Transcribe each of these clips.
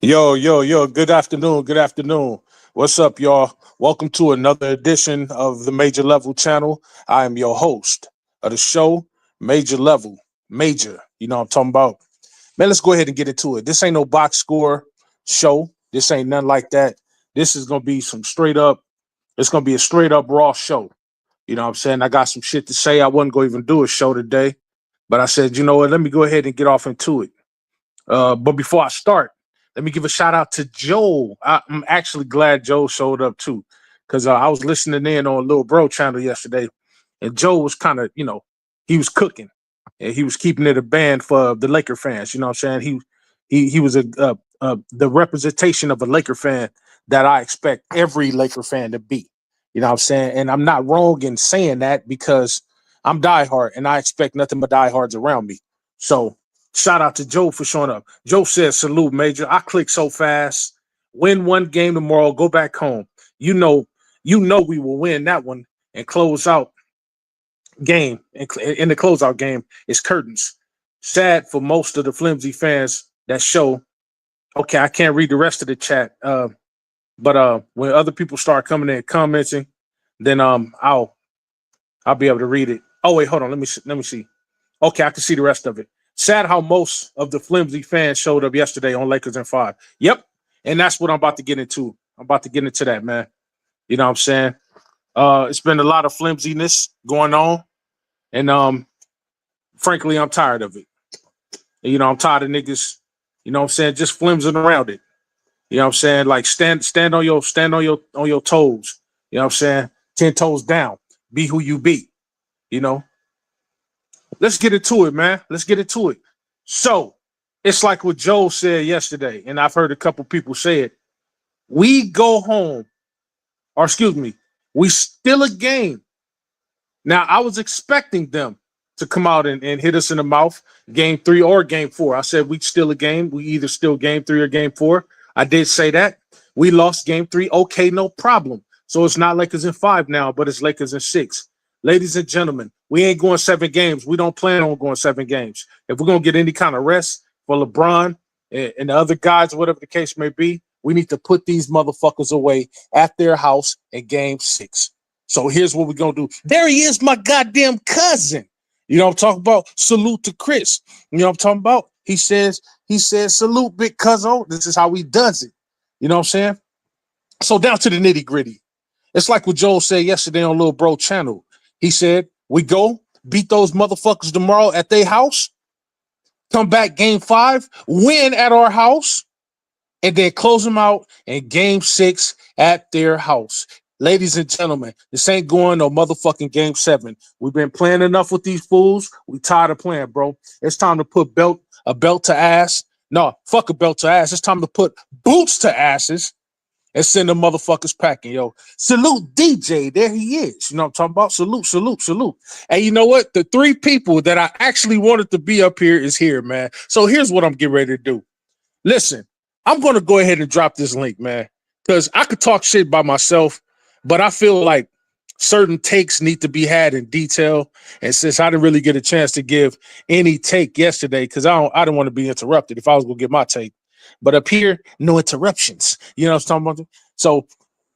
Yo, good afternoon, good afternoon. What's up, y'all? Welcome to another edition of the Major Level channel. I am your host of the show, Major Level. Major, you know what I'm talking about? Man, let's go ahead and get into it. This ain't no box score show. This ain't nothing like that. This is going to be it's going to be a straight up raw show. You know what I'm saying? I got some shit to say. I wasn't going to even do a show today, but I said, you know what? Let me go ahead and get off into it. But before I start, let me give a shout out to Joel. I'm actually glad Joel showed up too, because I was listening in on Lil Bro channel yesterday, and Joel was kind of, he was cooking, and he was keeping it a band for the Laker fans. You know what I'm saying? He was the representation of a Laker fan that I expect every Laker fan to be. You know what I'm saying? And I'm not wrong in saying that because I'm diehard, and I expect nothing but diehards around me. So shout out to Joe for showing up. Joe says, salute, Major. I click so fast. Win one game tomorrow, go back home. You know, we will win that one and close out game. In the closeout game, it's curtains. Sad for most of the Flimsy fans that show. Okay, I can't read the rest of the chat. But when other people start coming in and commenting, then I'll be able to read it. Oh wait, hold on. Let me see. Okay, I can see the rest of it. Sad how most of the Flimsy fans showed up yesterday on Lakers in 5. Yep. And that's what I'm about to get into. I'm about to get into that, man. You know what I'm saying? It's been a lot of flimsiness going on. And frankly, I'm tired of it. You know, I'm tired of niggas, you know what I'm saying, just flimsing around it. You know what I'm saying? Like stand on your toes. You know what I'm saying? 10 toes down. Be who you be. You know? Let's get into it, man. Let's get into it. So it's like what Joe said yesterday, and I've heard a couple people say it. We go home, or excuse me, we steal a game. Now, I was expecting them to come out and hit us in the mouth, game 3 or game 4. I said we'd steal a game. We either steal game 3 or game 4. I did say that. We lost game 3. Okay, no problem. So it's not Lakers in 5 now, but it's Lakers in 6. Ladies and gentlemen, we ain't going 7 games. We don't plan on going 7 games. If we're going to get any kind of rest for LeBron and the other guys, whatever the case may be, we need to put these motherfuckers away at their house in game 6. So here's what we're going to do. There he is, my goddamn cousin. You know what I'm talking about? Salute to Chris. You know what I'm talking about? He says, salute, big cousin. This is how he does it. You know what I'm saying? So down to the nitty gritty. It's like what Joel said yesterday on Lil Bro channel. He said, we go beat those motherfuckers tomorrow at their house, come back game 5, win at our house, and then close them out in game 6 at their house. Ladies and gentlemen, this ain't going no motherfucking game 7. We've been playing enough with these fools. We tired of playing, bro. It's time to put a belt to ass. No, fuck a belt to ass. It's time to put boots to asses and send the motherfuckers packing, yo. Salute DJ. There he is. You know what I'm talking about? Salute, salute, salute. And you know what? The 3 people that I actually wanted to be up here is here, man. So here's what I'm getting ready to do. Listen, I'm going to go ahead and drop this link, man, because I could talk shit by myself, but I feel like certain takes need to be had in detail. And since I didn't really get a chance to give any take yesterday, because I didn't want to be interrupted if I was going to give my take. But up here, no interruptions. You know what I'm talking about? So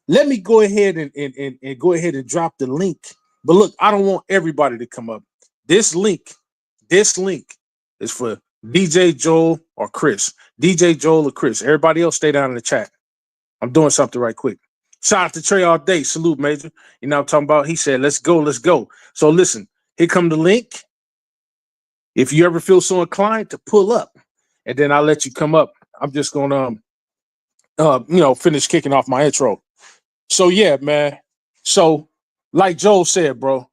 let me go ahead and go ahead and drop the link. But look, I don't want everybody to come up. This link is for DJ Joel or Chris. DJ Joel or Chris. Everybody else stay down in the chat. I'm doing something right quick. Shout out to Trey all day. Salute, Major. You know what I'm talking about? He said, let's go, let's go. So listen, here come the link. If you ever feel so inclined to pull up, and then I'll let you come up. I'm just gonna finish kicking off my intro. So yeah, man. So like Joel said, bro,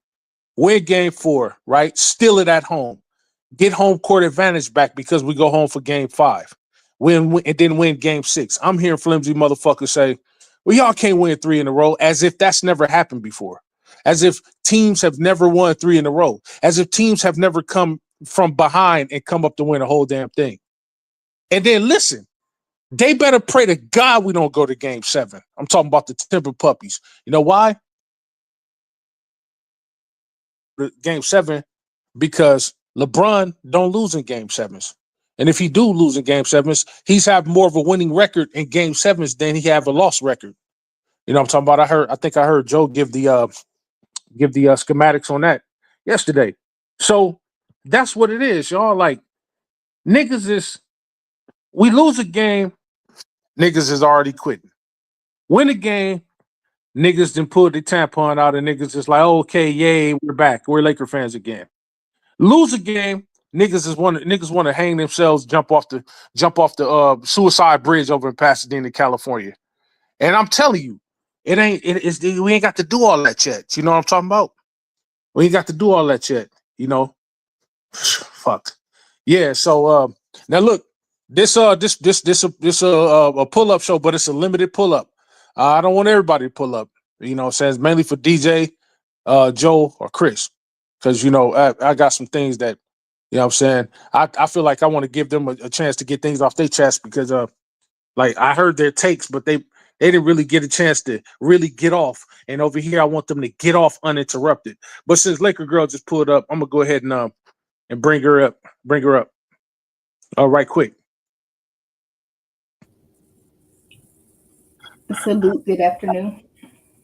win game 4, right? Steal it at home. Get home court advantage back because we go home for game 5. Win and then win game 6. I'm hearing flimsy motherfuckers say, well, y'all can't win 3 in a row, as if that's never happened before. As if teams have never won 3 in a row. As if teams have never come from behind and come up to win a whole damn thing. And then listen, they better pray to God we don't go to game 7. I'm talking about the temper puppies. You know why? Game 7, because LeBron don't lose in game 7s. And if he do lose in game sevens, he's have more of a winning record in game sevens than he have a loss record. You know what I'm talking about? I think I heard Joe give the schematics on that yesterday. So that's what it is, y'all. Like niggas is we lose a game, niggas is already quitting. Win a game, niggas then pull the tampon out and niggas is like, oh, okay, yay, we're back. We're Laker fans again. Lose a game, niggas want to hang themselves, jump off the suicide bridge over in Pasadena, California. And I'm telling you, we ain't got to do all that yet. You know what I'm talking about? We ain't got to do all that yet. You know, fuck. Yeah. So now look, this a pull up show, but it's a limited pull up. I don't want everybody to pull up. You know, it says mainly for DJ, Joe, or Chris, because you know I got some things that you know what I'm saying. I feel like I want to give them a chance to get things off their chest because like I heard their takes, but they didn't really get a chance to really get off. And over here, I want them to get off uninterrupted. But since Laker Girl just pulled up, I'm gonna go ahead and bring her up. Bring her up. Right quick. Salute. Good afternoon.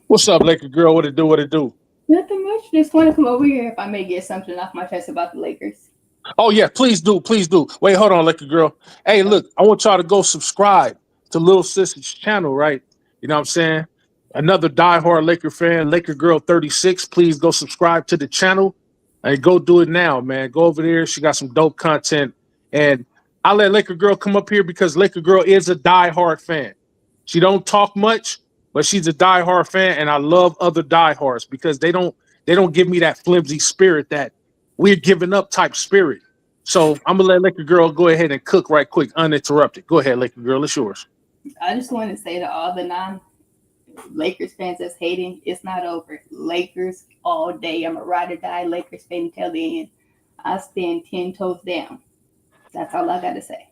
What's up, Laker Girl? What it do? What it do? Nothing much. Just want to come over here if I may get something off my chest about the Lakers. Oh yeah, please do, please do. Wait, hold on, Laker Girl. Hey, look, I want y'all to go subscribe to Little Sister's channel, right? You know what I'm saying? Another diehard Laker fan, Laker Girl 36. Please go subscribe to the channel and go do it now, man. Go over there. She got some dope content. And I let Laker Girl come up here because Laker Girl is a diehard fan. She don't talk much, but she's a diehard fan, and I love other diehards because they don't give me that flimsy spirit that we're giving up type spirit. So I'm gonna let Laker Girl go ahead and cook right quick, uninterrupted. Go ahead, Laker Girl, it's yours. I just want to say to all the Lakers fans that's hating, it's not over. Lakers all day. I'm a ride or die Lakers fan until the end. I stand 10 toes down. That's all I got to say.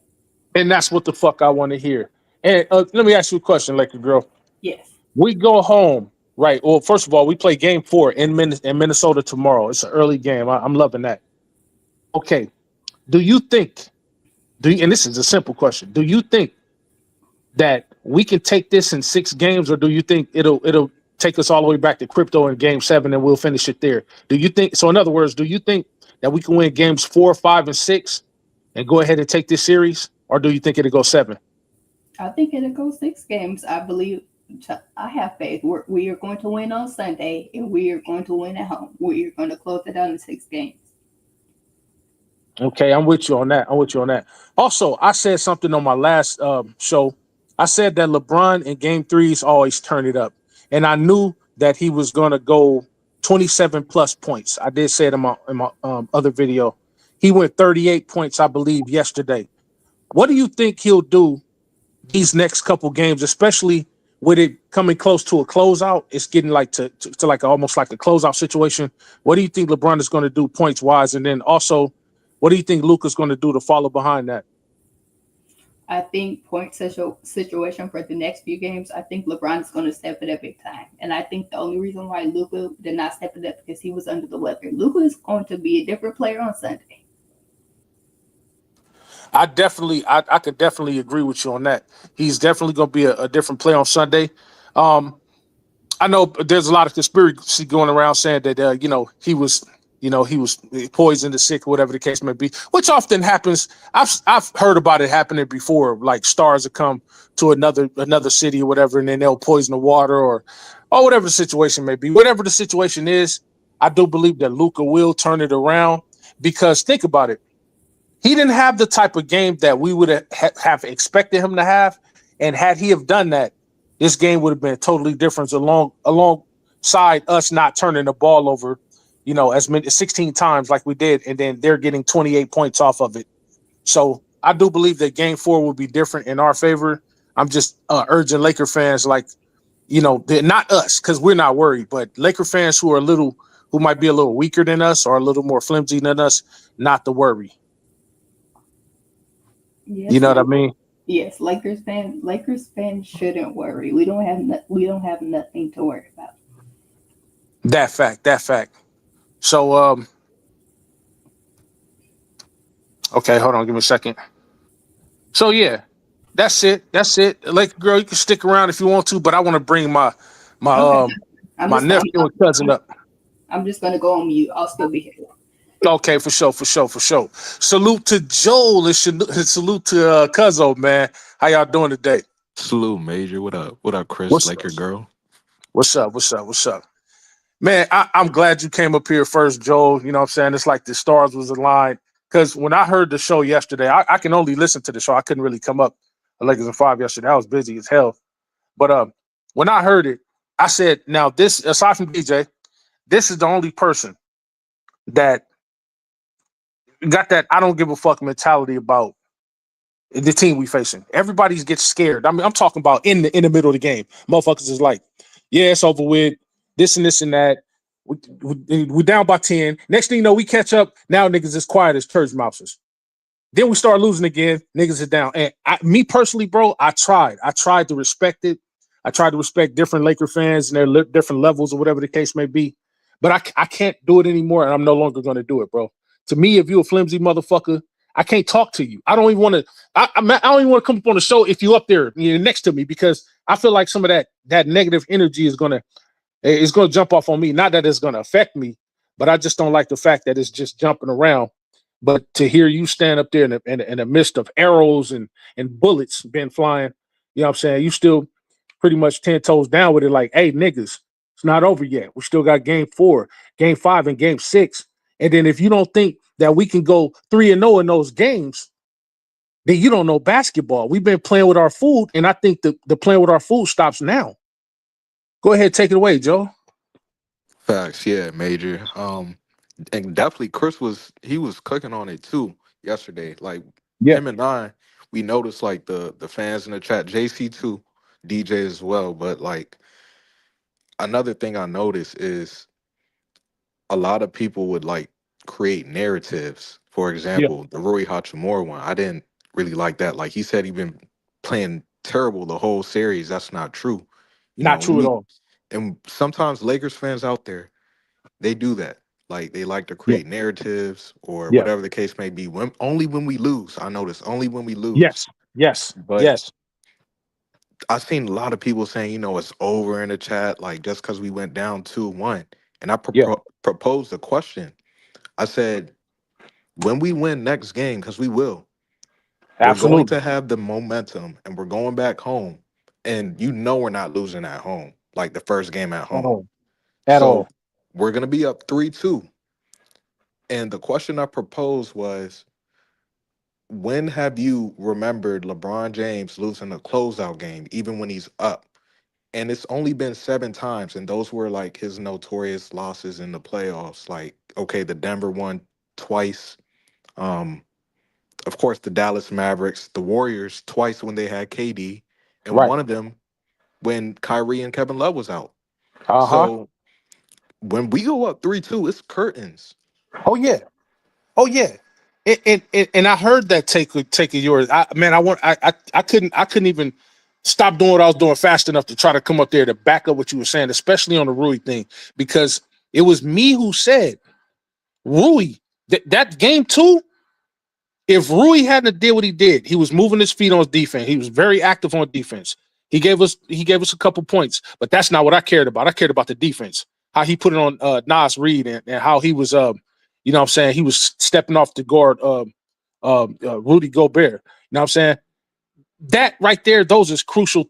And that's what the fuck I want to hear. And let me ask you a question, Laker Girl. Yes. We go home, right? Well, first of all, we play game 4 in Minnesota tomorrow. It's an early game. I'm loving that. Okay. Do you think, and this is a simple question, do you think that we can take this in 6 games, or do you think it'll take us all the way back to crypto in game 7 and we'll finish it there? Do you think so? In other words, do you think that we can win games 4, 5, and 6 and go ahead and take this series, or do you think it'll go 7? I think it'll go 6 games. I believe, I have faith. We are going to win on Sunday, and we are going to win at home. We are going to close it out in 6 games. Okay, I'm with you on that. I'm with you on that. Also, I said something on my last show. I said that LeBron in game 3s always turn it up. And I knew that he was going to go 27 plus points. I did say it in my other video. He went 38 points, I believe, yesterday. What do you think he'll do these next couple games, especially with it coming close to a closeout? It's getting like to like almost like a closeout situation. What do you think LeBron is going to do points wise? And then also, what do you think Luka's going to do to follow behind that? I think point situation for the next few games, I think LeBron is going to step it up big time. And I think the only reason why Luka did not step it up because he was under the weather. Luka is going to be a different player on Sunday. I could definitely agree with you on that. He's definitely going to be a different player on Sunday. I know there's a lot of conspiracy going around saying that he was poisoned or sick or whatever the case may be, which often happens. I've heard about it happening before. Like stars that come to another city or whatever, and then they'll poison the water or whatever the situation may be. Whatever the situation is, I do believe that Luka will turn it around because think about it. He didn't have the type of game that we would have expected him to have, and had he have done that, this game would have been totally different alongside us not turning the ball over, as many 16 times like we did, and then they're getting 28 points off of it. So I do believe that game 4 will be different in our favor. I'm just urging Laker fans, they're not us because we're not worried, but Laker fans who might be a little weaker than us or a little more flimsy than us, not to worry. Yes, you know what I mean? Yes, Lakers fans shouldn't worry. We don't have nothing to worry about. That fact. So okay, hold on, give me a second. So yeah, that's it. That's it. Like girl, you can stick around if you want to, but I want to bring my Okay. um I'm my just I'm, nephew and cousin up. I'm just gonna go on mute. I'll still be here. Okay, for sure, for sure, for sure. Salute to Joel and salute to Cuzzo, man. How y'all doing today? Salute, Major. What up? What up, Chris? What's Like your girl? what's up? What's up? What's up? Man, I'm glad you came up here first, Joel. You know what I'm saying? It's like the stars was aligned. Because when I heard the show yesterday, I can only listen to the show. I couldn't really come up at Lakers and 5 yesterday. I was busy as hell. But when I heard it, I said, now this, aside from DJ, this is the only person that got that I don't give a fuck mentality about the team we facing. Everybody's gets scared. I mean, I'm talking about in the middle of the game. Motherfuckers is like, yeah, it's over with. This and this and that. We down by 10. Next thing you know, we catch up. Now niggas is quiet as church mouses. Then we start losing again. Niggas are down. And me personally, bro, I tried. I tried to respect it. I tried to respect different Laker fans and their different levels or whatever the case may be. But I can't do it anymore, and I'm no longer going to do it, bro. To me, if you a flimsy motherfucker, I can't talk to you. I don't even want to. I don't even want to come up on the show if you up there next to me because I feel like some of that negative energy is gonna jump off on me. Not that it's gonna affect me, but I just don't like the fact that it's just jumping around. But to hear you stand up there in the midst of arrows and bullets being flying, you know what I'm saying? You still pretty much 10 toes down with it, like, hey, niggas, it's not over yet. We still got game 4, game 5, and game 6. And then if you don't think that we can go 3-0 in those games, then you don't know basketball. We've been playing with our food, and I think the playing with our food stops now. Go ahead, take it away, Joe. Facts, yeah, Major. And definitely Chris was cooking on it too yesterday. Like Yeah, him and I, we noticed like the fans in the chat, JC too, DJ as well. But like another thing I noticed is a lot of people would like create narratives. For yeah, example, the Rui Hachimura one, I didn't really like that. Like he said, he been playing terrible the whole series. That's not true. You not know, true at all. and sometimes Lakers fans out there, they do that. Like they like to Yeah, create narratives or yeah, whatever the case may be. Only when we lose, I notice only when we lose. yes, yes, But yes, I've seen a lot of people saying, it's over in the chat, like just because we went down 2-1. And I yeah, proposed a question. I said, when we win next game, because we will, we're going absolutely. to have the momentum and we're going back home. And we're not losing at home, like the first game at At home. all, at So all. we're going to be up 3-2. And the question I proposed was, when have you remembered LeBron James losing a closeout game, even when he's up? And it's only been 7 times, and those were like his notorious losses in the playoffs. Like, okay, the Denver one twice. Um, of course, the Dallas Mavericks, the Warriors twice when they had KD, and Right. one of them when Kyrie and Kevin Love was out. Uh-huh. So when we go up 3-2, it's curtains. Oh yeah. Oh yeah. And I heard that take of yours. Man, I couldn't even stop doing what I was doing fast enough to try to come up there to back up what you were saying, especially on the Rui thing, because it was me who said Rui that game 2. If Rui hadn't did what he did, he was moving his feet on his defense. He was very active on defense. He gave us a couple points, but that's not what I cared about. I cared about the defense. How he put it on Nas Reed and how he was you know what I'm saying, he was stepping off to guard Rudy Gobert. You know what I'm saying? That right there, those is crucial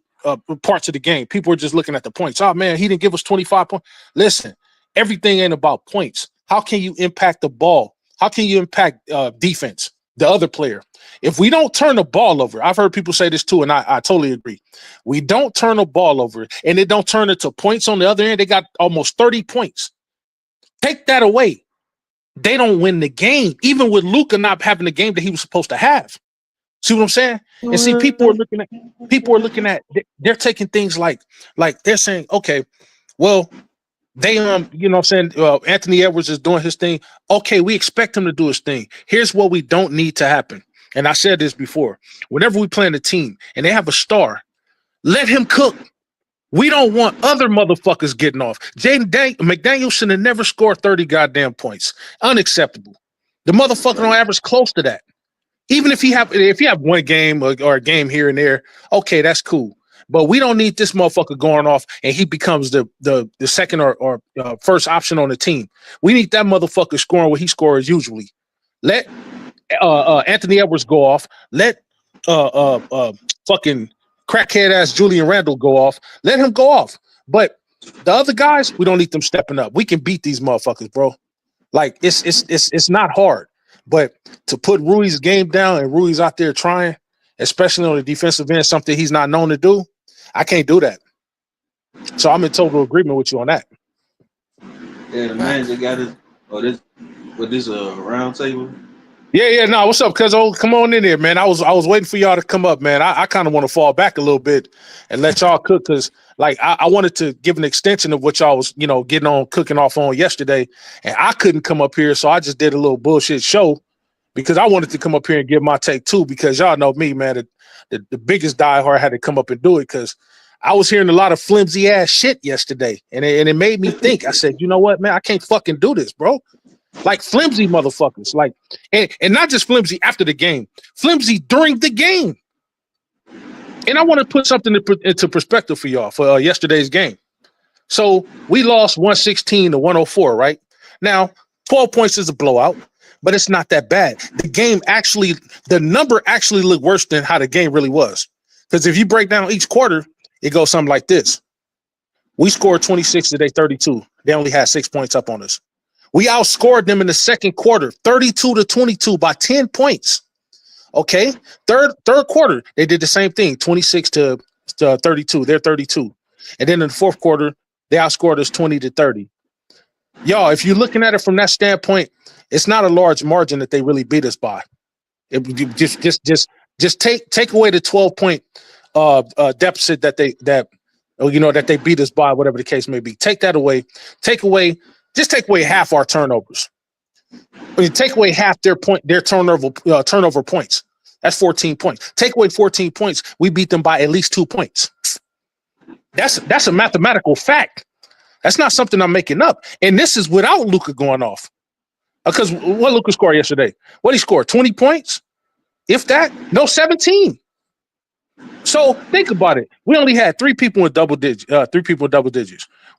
parts of the game. People are just looking at the points. Oh man, he didn't give us 25 points. Listen, everything ain't about points. How can you impact the ball? How can you impact defense, the other player? If we don't turn the ball over, I've heard people say this too, and I totally agree. We don't turn the ball over, and it don't turn it to points on the other end. They got almost 30 points. Take that away. They don't win the game, even with Luka not having the game that he was supposed to have. See what I'm saying? And see, people are looking at they're taking things like they're saying, okay, well, they you know what I'm saying, Anthony Edwards is doing his thing. Okay, we expect him to do his thing. Here's what we don't need to happen. And I said this before. Whenever we play in a team and they have a star, let him cook. We don't want other motherfuckers getting off. McDaniel should have never scored 30 goddamn points. Unacceptable. The motherfucker don't average close to that. Even if you have one game or a game here and there, okay, that's cool. But we don't need this motherfucker going off and he becomes the second or first option on the team. We need that motherfucker scoring what he scores usually. Let Anthony Edwards go off. Let fucking crackhead ass Julian Randle go off. Let him go off. But the other guys, we don't need them stepping up. We can beat these motherfuckers, bro. Like it's not hard. But to put Rui's game down and Rui's out there trying, especially on the defensive end, something he's not known to do, I can't do that. So I'm in total agreement with you on that. Yeah, the man that got it. Oh, this round table. Yeah. No, what's up, cuz? Oh, come on in there, man. I was waiting for y'all to come up, man. I kind of want to fall back a little bit and let y'all cook, because like I wanted to give an extension of what y'all was, getting on cooking off on yesterday, and I couldn't come up here, so I just did a little bullshit show because I wanted to come up here and give my take too, because y'all know me, man. The biggest diehard had to come up and do it because I was hearing a lot of flimsy ass shit yesterday, and it made me think. I said, you know what, man, I can't fucking do this, bro. Like flimsy motherfuckers, like, and not just flimsy after the game, flimsy during the game. And I want to put something into perspective for y'all for yesterday's game. So we lost 116 to 104, right? Now, 12 points is a blowout, but it's not that bad. The number actually looked worse than how the game really was. Because if you break down each quarter, it goes something like this. We scored 26 to their 32. They only had 6 points up on us. We outscored them in the second quarter, 32 to 22 by 10 points. Okay. Third quarter, they did the same thing, 26 to 32. They're 32. And then in the fourth quarter, they outscored us 20 to 30. Y'all, if you're looking at it from that standpoint, it's not a large margin that they really beat us by. Just take away the 12-point deficit that they beat us by, whatever the case may be. Take that away. Take away half our turnovers. I mean, take away half their turnover points. That's 14 points. Take away 14 points, we beat them by at least 2 points. That's a mathematical fact. That's not something I'm making up. And this is without Luka going off. Because what Luka scored yesterday? What he scored? 20 points? If that? No, 17. So think about it. We only had three people in double digits.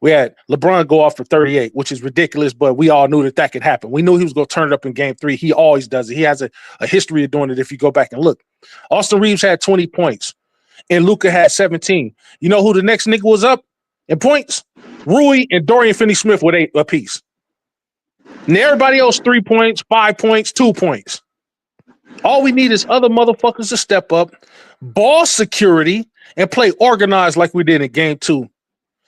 We had LeBron go off for 38, which is ridiculous, but we all knew that could happen. We knew he was going to turn it up in game 3. He always does it. He has a history of doing it if you go back and look. Austin Reeves had 20 points, and Luka had 17. You know who the next nigga was up in points? Rui and Dorian Finney-Smith with 8 apiece. And everybody else 3 points, 5 points, 2 points. All we need is other motherfuckers to step up, ball security, and play organized like we did in game 2.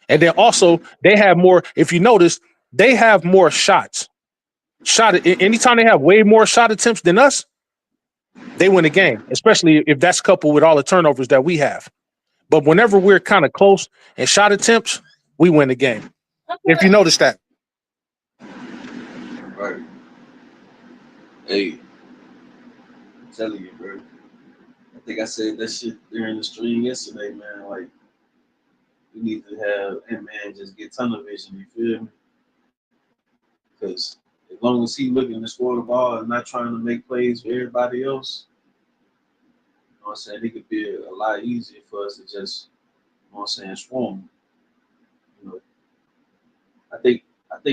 And then also, they have more, if you notice, they have more shots. Anytime they have way more shot attempts than us, they win the game, especially if that's coupled with all the turnovers that we have. But whenever we're kind of close in shot attempts, we win the game. If you notice that. Right. Hey, I'm telling you, bro. I think I said that shit during the stream yesterday, man. Like, we need to have man just get tunnel vision, you feel me? Because as long as he looking to score the ball and not trying to make plays for everybody else, you know what I'm saying, it could be a lot easier for us to just, you know what I'm saying, swarm. You know, I think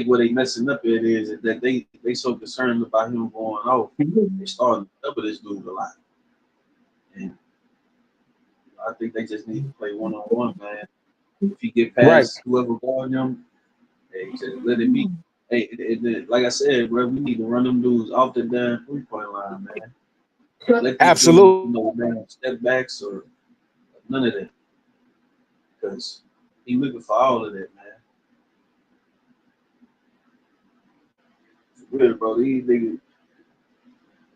what they messing up at is that they so concerned about him going off, they starting to double this dude a lot. And I think they just need to play one-on-one, man. If he get past whoever guarding him, hey, just let it be. Hey, like I said, bro, we need to run them dudes off the damn 3-point line, man. Let Absolutely. Man, step backs or none of that. Because he looking for all of that, man. For real, bro. These niggas, I'm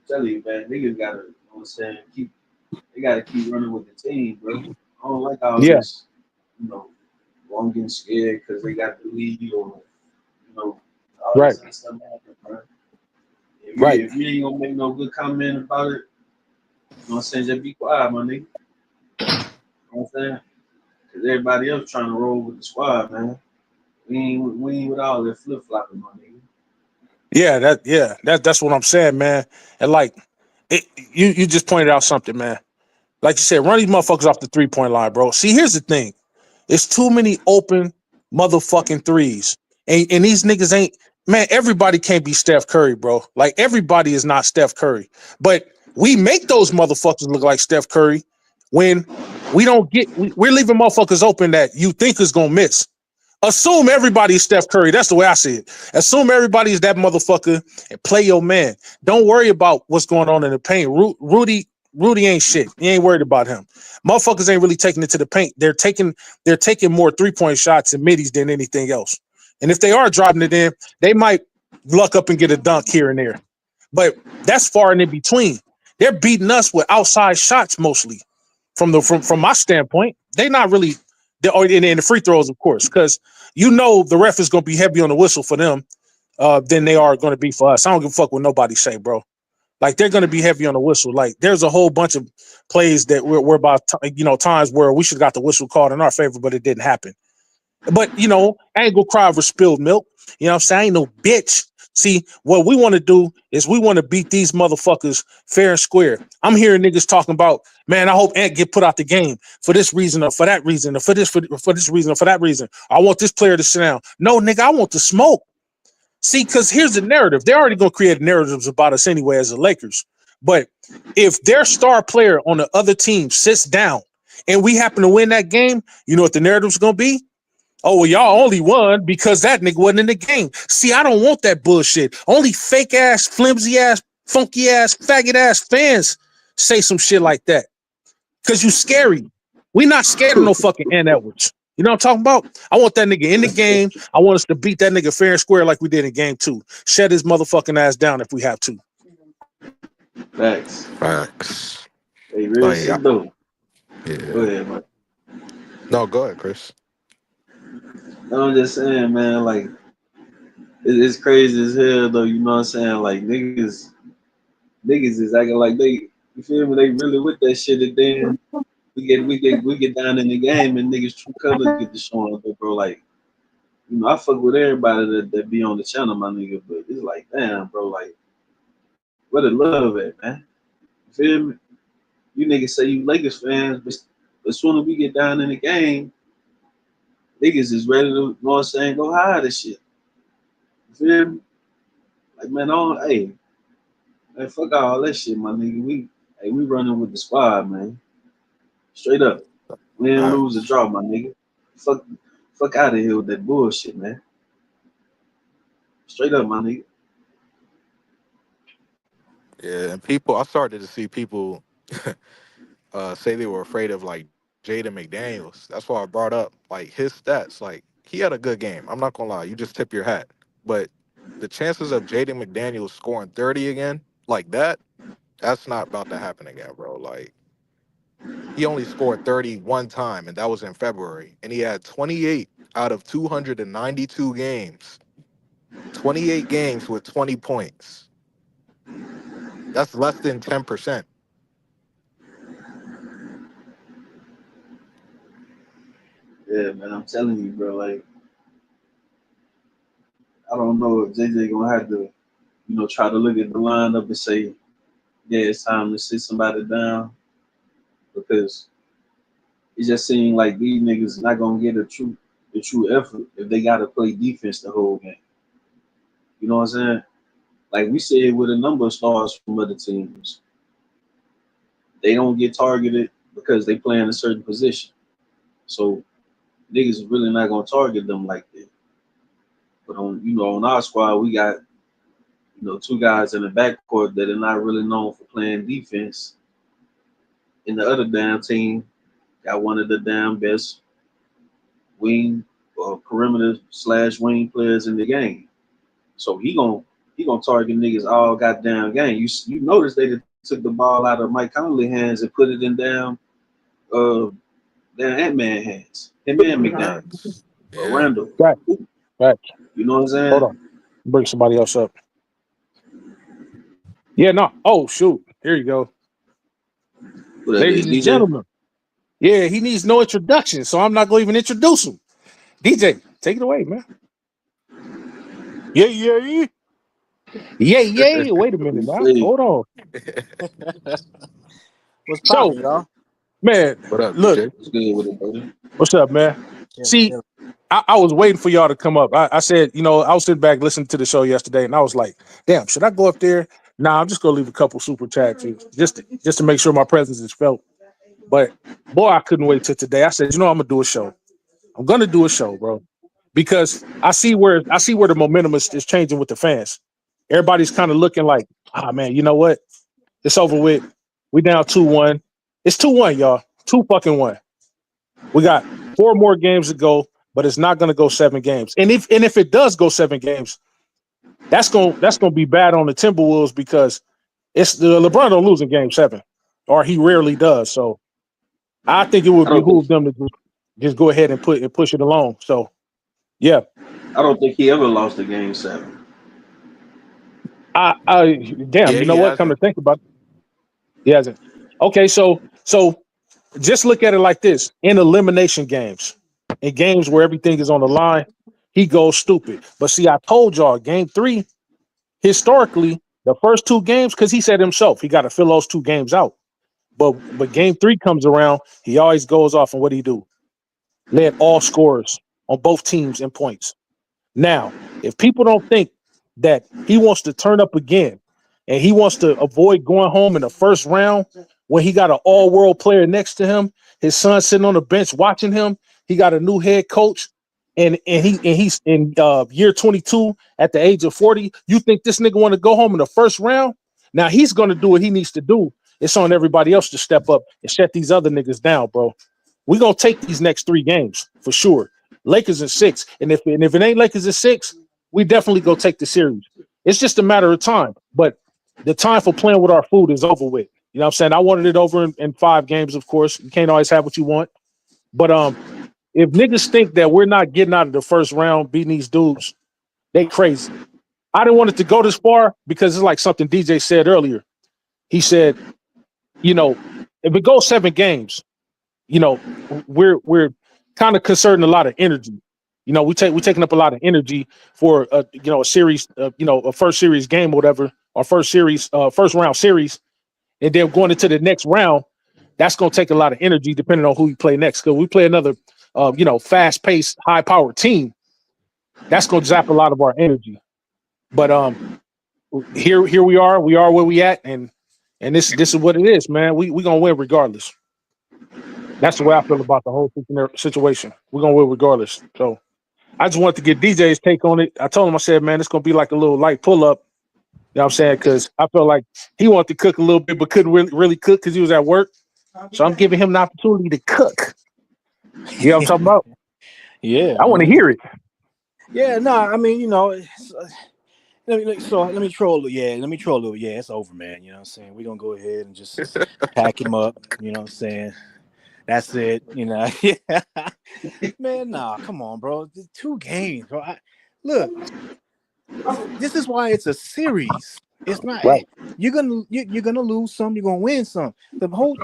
telling you, man, niggas gotta, you know what I'm saying, they gotta keep running with the team, bro. I don't like all this, I'm getting scared because they got the lead or, all this other stuff happening, bro. If you ain't gonna make no good comment about it, you know what I'm saying, just be quiet, my nigga. You know what I'm saying? Because everybody else trying to roll with the squad, man. We ain't with all that flip-flopping, my nigga. That's what I'm saying, man. And like, You just pointed out something, man. Like you said, run these motherfuckers off the 3-point line, bro. See, here's the thing. It's too many open motherfucking threes. And these niggas ain't, man, everybody can't be Steph Curry, bro. Like, everybody is not Steph Curry. But we make those motherfuckers look like Steph Curry when we don't get, we're leaving motherfuckers open that you think is going to miss. Assume everybody's Steph Curry. That's the way I see it. Assume everybody's that motherfucker and play your man. Don't worry about what's going on in the paint. Rudy ain't shit. You ain't worried about him. Motherfuckers ain't really taking it to the paint. They're taking more 3-point shots and middies than anything else. And if they are dropping it in, they might luck up and get a dunk here and there. But that's far and in between. They're beating us with outside shots mostly. From my standpoint, they're not really. And the free throws, of course, because the ref is going to be heavy on the whistle for them than they are going to be for us. I don't give a fuck what nobody say, bro. Like, they're going to be heavy on the whistle. Like, there's a whole bunch of plays that we're about, times where we should have got the whistle called in our favor, but it didn't happen. But, I ain't gonna cry over spilled milk. You know what I'm saying? I ain't no bitch. See, what we want to do is we want to beat these motherfuckers fair and square. I'm hearing niggas talking about, man, I hope Ant get put out the game for this reason or for that reason or for this reason or for that reason. I want this player to sit down. No, nigga, I want the smoke. See, because here's the narrative. They're already going to create narratives about us anyway as the Lakers. But if their star player on the other team sits down and we happen to win that game, you know what the narrative's going to be? Oh, well, y'all only won because that nigga wasn't in the game. See, I don't want that bullshit. Only fake ass, flimsy ass, funky ass, faggot ass fans say some shit like that. Because you scary. We not scared of no fucking Ant Edwards. You know what I'm talking about? I want that nigga in the game. I want us to beat that nigga fair and square like we did in game 2. Shut his motherfucking ass down if we have to. Facts. Hey, real shit though. Yeah. Go ahead, man. No, go ahead, Chris. No, I'm just saying, man, like, it's crazy as hell though, you know what I'm saying? Like, niggas is acting like they, you feel me, they really with that shit, and then we get down in the game and niggas true colors get to showing up, bro. Like, I fuck with everybody that be on the channel, my nigga, but it's like, damn, bro, like, where the love at, man? You feel me? You niggas say you Lakers fans, but as soon as we get down in the game, niggas is ready to, you know what I'm saying, go hide this shit. You feel me? Like, man, man, fuck all that shit, my nigga. We running with the squad, man. Straight up. Win, lose, or draw, my nigga. Fuck out of here with that bullshit, man. Straight up, my nigga. Yeah, and I started to see people say they were afraid of like Jaden McDaniels. That's why I brought up like his stats. Like, he had a good game. I'm not gonna lie, you just tip your hat. But the chances of Jaden McDaniels scoring 30 again, like that's not about to happen again, bro. Like, he only scored 30 one time, and that was in February. And he had 28 out of 292 games. 28 games with 20 points. That's less than 10%. Yeah, man, I'm telling you, bro. Like, I don't know if JJ gonna have to, try to look at the lineup and say, yeah, it's time to sit somebody down, because it just seems like these niggas not gonna get the true effort if they gotta play defense the whole game. You know what I'm saying? Like we said with a number of stars from other teams, they don't get targeted because they play in a certain position. So niggas is really not gonna target them like that. But on our squad, we got, two guys in the backcourt that are not really known for playing defense. And the other damn team got one of the damn best wing or perimeter/wing players in the game. So he gonna target niggas all goddamn game. You notice they took the ball out of Mike Conley hands and put it in uh damn Ant-Man hands. Him and McDaniels or Yeah. Randall. Right. You know what I'm saying? Hold on. Bring somebody else up. Yeah, no. Oh, shoot. Here you go. Ladies and gentlemen. Yeah, he needs no introduction, so I'm not going to even introduce him. DJ, take it away, man. Yeah. Yay. Wait a minute now. Hey, Hold on. What's So, poppin', y'all? man, What up, look, DJ? what's good with it, brother? what's up, man? Chilling, See, chilling. I was waiting for y'all to come up. I said, I was sitting back listening to the show yesterday, and I was like, damn, should I go up there? Nah, I'm just gonna leave a couple super chats just to make sure my presence is felt. But boy, I couldn't wait till today. I said, I'm gonna do a show. I'm gonna do a show, bro, because I see where the momentum is changing with the fans. Everybody's kind of looking like, man, you know what? It's over with. We down 2-1. It's 2-1, y'all. 2-1. We got 4 more games to go, but it's not gonna go 7 games. And if it does go 7 games, that's gonna be bad on the Timberwolves because it's the LeBron don't lose in game 7, or he rarely does. So I think it would I don't think behoove them to just go ahead and push it along. So yeah, I don't think he ever lost a game 7. I damn, Yeah, you he know what? Come to hasn't. think about it, he hasn't. Okay, so just look at it like this: in elimination games, in games where everything is on the line, he goes stupid. But see, I told y'all, game 3, historically, the first 2 games, because he said himself, he got to fill those 2 games out. But game 3 comes around, he always goes off, and what do he do? Led all scorers on both teams in points. Now, if people don't think that he wants to turn up again and he wants to avoid going home in the first round when he got an all-world player next to him, his son sitting on the bench watching him, he got a new head coach, and he's in year 22 at the age of 40. You think this nigga want to go home in the first round? Now he's gonna do what he needs to do. It's on everybody else to step up and shut these other niggas down, bro. We're gonna take these next 3 games for sure. Lakers in 6. And if it ain't Lakers in 6, we definitely go take the series. It's just a matter of time. But the time for playing with our food is over with. You know what I'm saying? I wanted it over in 5 games, of course. You can't always have what you want. But if niggas think that we're not getting out of the first round beating these dudes, they crazy. I didn't want it to go this far because it's like something DJ said earlier. He said, you know, if it goes 7 games, we're kind of conserving a lot of energy. We're taking up a lot of energy for a series, a first series game or whatever, or first round series, and then going into the next round, that's going to take a lot of energy depending on who we play next. Because we play another, fast paced, high powered team, that's going to zap a lot of our energy. But here we are where we at, and this is what it is, man. We gonna win regardless. That's the way I feel about the whole situation. We're gonna win regardless. So I just wanted to get DJ's take on it. I told him, I said, man, it's gonna be like a little light pull up. You know what I'm saying? Because I felt like he wanted to cook a little bit, but couldn't really cook because he was at work. So I'm giving him the opportunity to cook. You know what I'm talking about? Yeah, I I want to mean, hear it. yeah, no, I mean, let me troll. Yeah, let me troll a little. Yeah, it's over, man. You know what I'm saying? We're gonna go ahead and just pack him up. You know what I'm saying? That's it. Yeah. Man, nah, come on, bro. 2 games, bro. Look, this is why it's a series. It's not Right. you're gonna lose some, you're gonna win some. The whole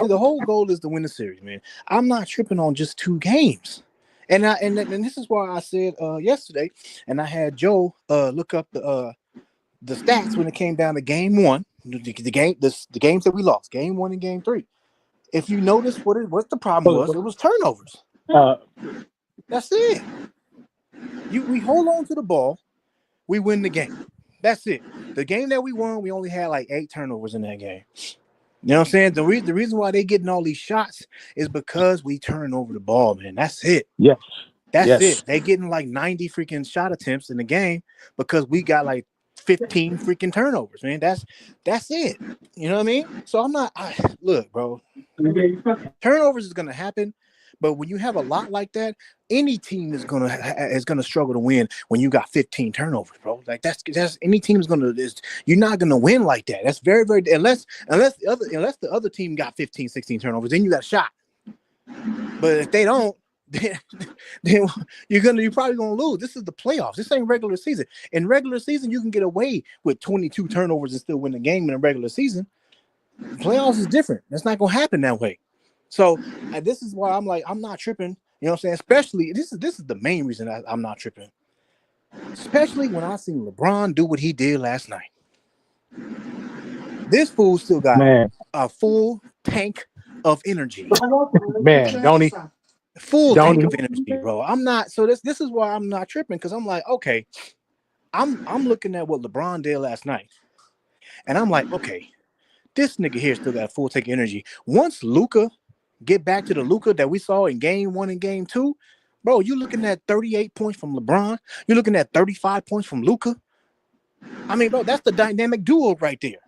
goal is to win the series, man. I'm not tripping on just 2 games. And this is why I said yesterday, and I had Joe look up the stats when it came down to game 1, the games that we lost, game 1 and game 3. If you notice what the problem was, it was turnovers. Uh, That's it. We hold on to the ball, we win the game. That's it. The game that we won, we only had like 8 turnovers in that game. You know what I'm saying? The reason why they getting all these shots is because we turn over the ball, man. That's it. yes. That's Yes. it. They getting like 90 freaking shot attempts in the game because we got like 15 freaking turnovers, man. That's it. You know what I mean? So look, bro. Turnovers is gonna happen, but when you have a lot like that, any team is gonna struggle to win when you got 15 turnovers, bro. Like that's any team you're not gonna win like that. That's very, very unless the other team got 15, 16 turnovers, then you got a shot. But if they don't, then you're probably gonna lose. This is the playoffs. This ain't regular season. In regular season, you can get away with 22 turnovers and still win the game in a regular season. Playoffs is different. That's not gonna happen that way. So this is why I'm like, I'm not tripping. You know what I'm saying? Especially this is the main reason I'm not tripping. Especially when I seen LeBron do what he did last night. This fool still got Man, a full tank of energy. man, don't he? Full Don't tank he? of energy, bro. I'm not. So this is why I'm not tripping, because I'm like, okay, I'm looking at what LeBron did last night, and I'm like, okay, this nigga here still got a full tank of energy. Once Luka get back to the Luka that we saw in game 1 and game 2, bro, you looking at 38 points from LeBron. You're looking at 35 points from Luka. I mean, bro, that's the dynamic duo right there.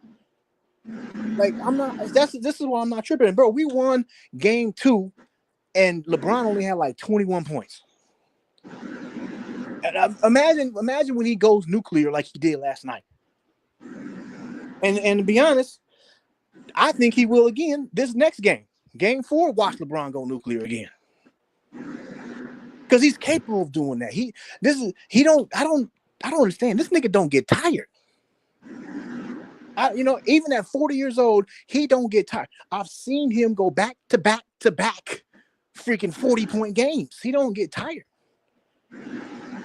Like, I'm not. This is why I'm not tripping, bro. We won game 2, and LeBron only had like 21 points. And, imagine when he goes nuclear like he did last night. And to be honest, I think he will again this next game. Game 4, watch LeBron go nuclear again. Because he's capable of doing that. I don't understand. This nigga don't get tired. Even at 40 years old, he don't get tired. I've seen him go back to back to back freaking 40-point games. He don't get tired.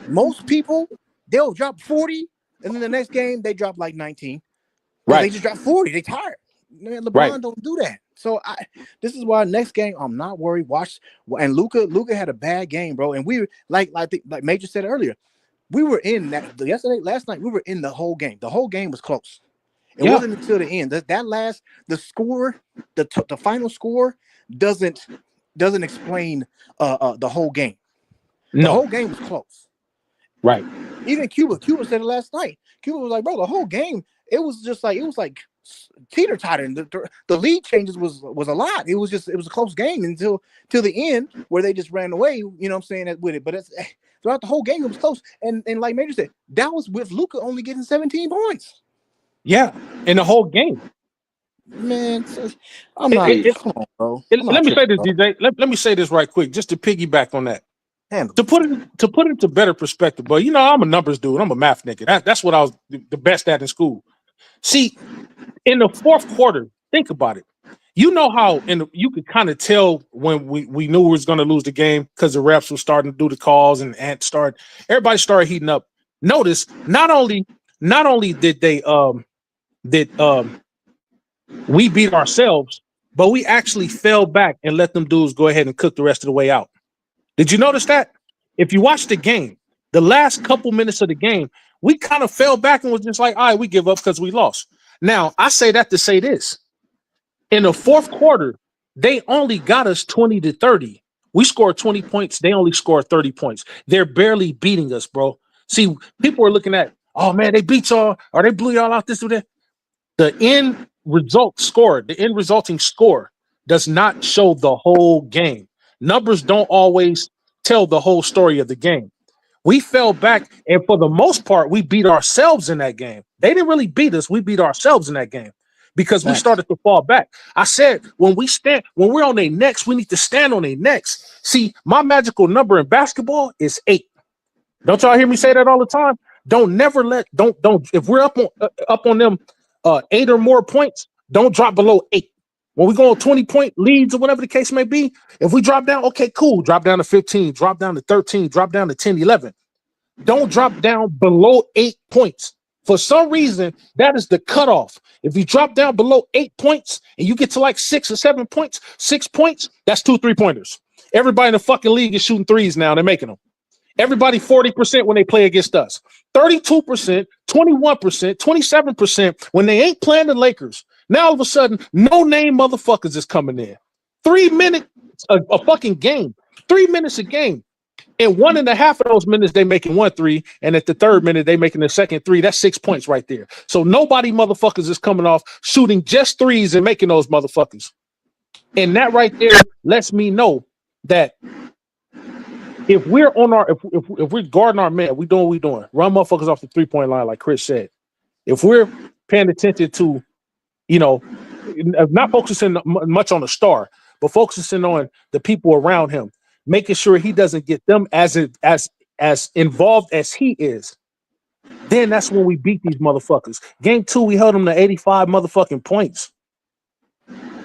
Most people, they'll drop 40, and then the next game they drop like 19. Right. They just drop 40. They tired. Man, LeBron don't do that. So this is why next game I'm not worried. Watch, and Luka had a bad game, bro. And we were like Major said earlier, we were in that last night. We were in the whole game. The whole game was close. It wasn't until the end. The score, the final score doesn't explain the whole game. The whole game was close. Right. Even Cuba said it last night. Cuba was like, bro, the whole game, it was like teeter-totter. The lead changes was a lot. It was a close game until the end where they just ran away, you know what I'm saying, with it. But throughout the whole game, it was close. And like Major said, that was with Luka only getting 17 points. Yeah, in the whole game. Man, I'm not. Come on, bro. Let me say this, DJ. Let me say this right quick, just to piggyback on that. To put it into better perspective, but I'm a numbers dude. I'm a math nigga. That's what I was the best at in school. See, in the fourth quarter, think about it. You know how, and you could kind of tell when we knew we was going to lose the game because the refs were starting to do the calls and everybody started heating up. Notice not only did they we beat ourselves, but we actually fell back and let them dudes go ahead and cook the rest of the way out. Did you notice that? If you watch the game, the last couple minutes of the game, we kind of fell back and was just like, all right, we give up because we lost. Now, I say that to say this. In the fourth quarter, they only got us 20-30. We scored 20 points. They only scored 30 points. They're barely beating us, bro. See, people are looking at, oh, man, they beat y'all or they blew y'all out this or that. The end resulting score does not show the whole game. Numbers don't always tell the whole story of the game. We fell back, and for the most part, we beat ourselves in that game. They didn't really beat us. We beat ourselves in that game because we started to fall back. I said, when we're on their necks, we need to stand on their necks. See, my magical number in basketball is 8. Don't y'all hear me say that all the time? Don't if we're up on them 8 or more points, don't drop below 8. When we go on 20-point leads or whatever the case may be, if we drop down, okay, cool. Drop down to 15, drop down to 13, drop down to 10, 11. Don't drop down below 8 points. For some reason, that is the cutoff. If you drop down below 8 points and you get to like 6 or 7 points, 6 points, that's 2 3-pointers. Everybody in the fucking league is shooting threes now. They're making them. Everybody 40% when they play against us. 32%, 21%, 27% when they ain't playing the Lakers. Now all of a sudden, no-name motherfuckers is coming in. 3 minutes a fucking game. 3 minutes a game. And 1.5 of those minutes, they making 1 3. And at the third minute, they making the second 3. That's 6 points right there. So nobody motherfuckers is coming off shooting just threes and making those motherfuckers. And that right there lets me know that if we're on if we're guarding our man, we doing what we doing. Run motherfuckers off the 3-point line, like Chris said. If we're paying attention to, not focusing much on the star, but focusing on the people around him, making sure he doesn't get them as involved as he is, then that's when we beat these motherfuckers. Game 2, we held them to 85 motherfucking points.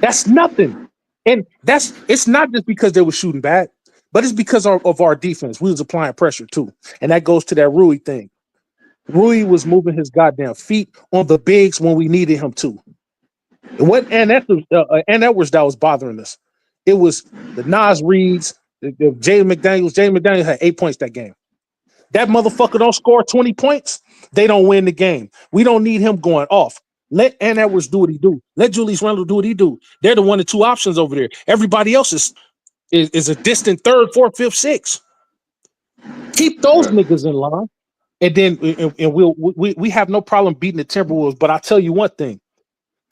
That's nothing. And it's not just because they were shooting bad, but it's because of our defense. We was applying pressure too. And that goes to that Rui thing. Rui was moving his goddamn feet on the bigs when we needed him to. And Edwards that was bothering us. It was the Nas Reeds, the Jaden McDaniels. Jaden McDaniels had 8 points that game. That motherfucker don't score 20 points, they don't win the game. We don't need him going off. Let Edwards do what he do. Let Julius Randle do what he do. They're the 1 and 2 options over there. Everybody else is a distant third, fourth, fifth, sixth. Keep those niggas in line, and then we have no problem beating the Timberwolves. But I'll tell you one thing.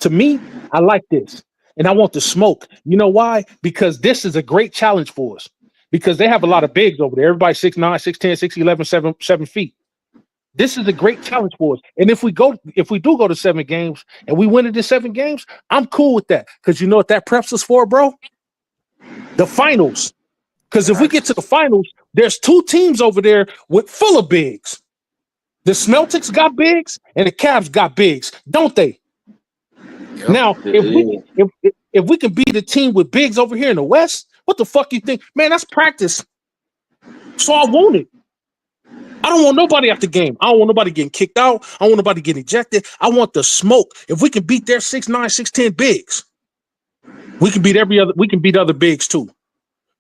To me, I like this, and I want the smoke. You know why? Because this is a great challenge for us. Because they have a lot of bigs over there. Everybody 6'9", 6'10", 6'11", 7 feet. This is a great challenge for us. And if we do go to 7 games and we win it in 7 games, I'm cool with that. Because you know what that preps us for, bro? The finals. Because if we get to the finals, there's 2 teams over there with full of bigs. The Celtics got bigs and the Cavs got bigs, don't they? Yep. Now, if we can beat a team with bigs over here in the West, what the fuck you think? Man, that's practice. So I want it. I don't want nobody after the game. I don't want nobody getting kicked out. I don't want nobody getting ejected. I want the smoke. If we can beat their 6'9", 6'10" bigs, we can beat other bigs too.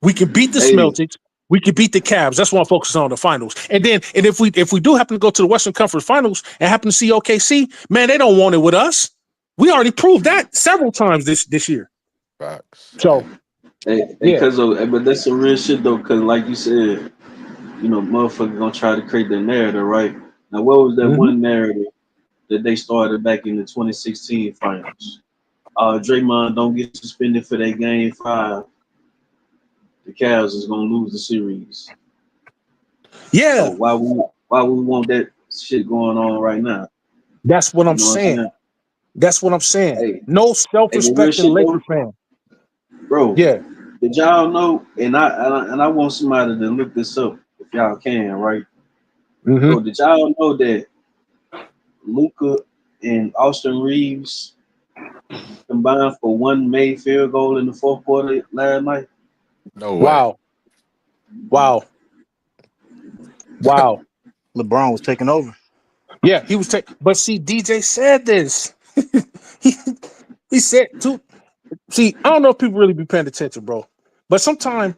We can beat the Celtics. We can beat the Cavs. That's what I'm focusing on, the finals. And if we do happen to go to the Western Conference Finals and happen to see OKC, man, they don't want it with us. We already proved that several times this year. Facts. So, but that's some real shit though, because like you said, you know, motherfuckers gonna try to create the narrative, right? Now, what was that one narrative that they started back in the 2016 finals? Draymond don't get suspended for that game 5. The Cavs is gonna lose the series. Yeah. So why we want that shit going on right now? That's what I'm saying. That's what I'm saying. Hey, no self-respecting Lakers fan. Bro. Yeah. Did y'all know? And I want somebody to look this up if y'all can, right? Bro, did y'all know that Luka and Austin Reeves combined for 1 made field goal in the 4th quarter last night? No way. Wow. LeBron was taking over. Yeah, he was taking. But see, DJ said this. he said too. See, I don't know if people really be paying attention, bro. But sometimes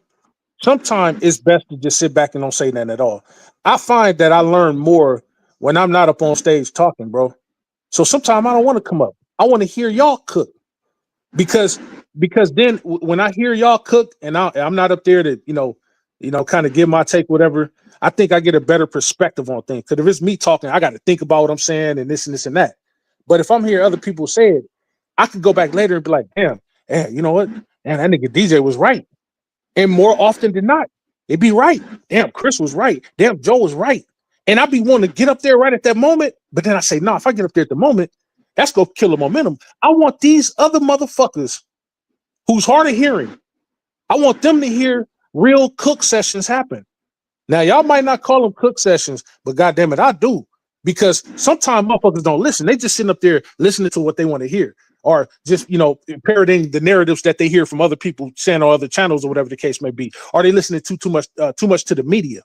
it's best to just sit back and don't say nothing at all. I find that I learn more when I'm not up on stage talking, bro. So sometimes I don't want to come up. I want to hear y'all cook. Because then when I hear y'all cook and I'm not up there to, kind of give my take, whatever, I think I get a better perspective on things. Because if it's me talking, I got to think about what I'm saying and this and this and that. But if I'm hearing other people say it, I could go back later and be like, damn, you know what? Man, that nigga DJ was right. And more often than not, it'd be right. Damn, Chris was right. Damn, Joe was right. And I'd be wanting to get up there right at that moment. But then I say, no, if I get up there at the moment, that's going to kill the momentum. I want these other motherfuckers who's hard of hearing. I want them to hear real cook sessions happen. Now, y'all might not call them cook sessions, but goddamn it, I do. Because sometimes motherfuckers don't listen. They just sitting up there listening to what they want to hear. Or just, parroting the narratives that they hear from other people saying on other channels or whatever the case may be. Or they listening too much to the media.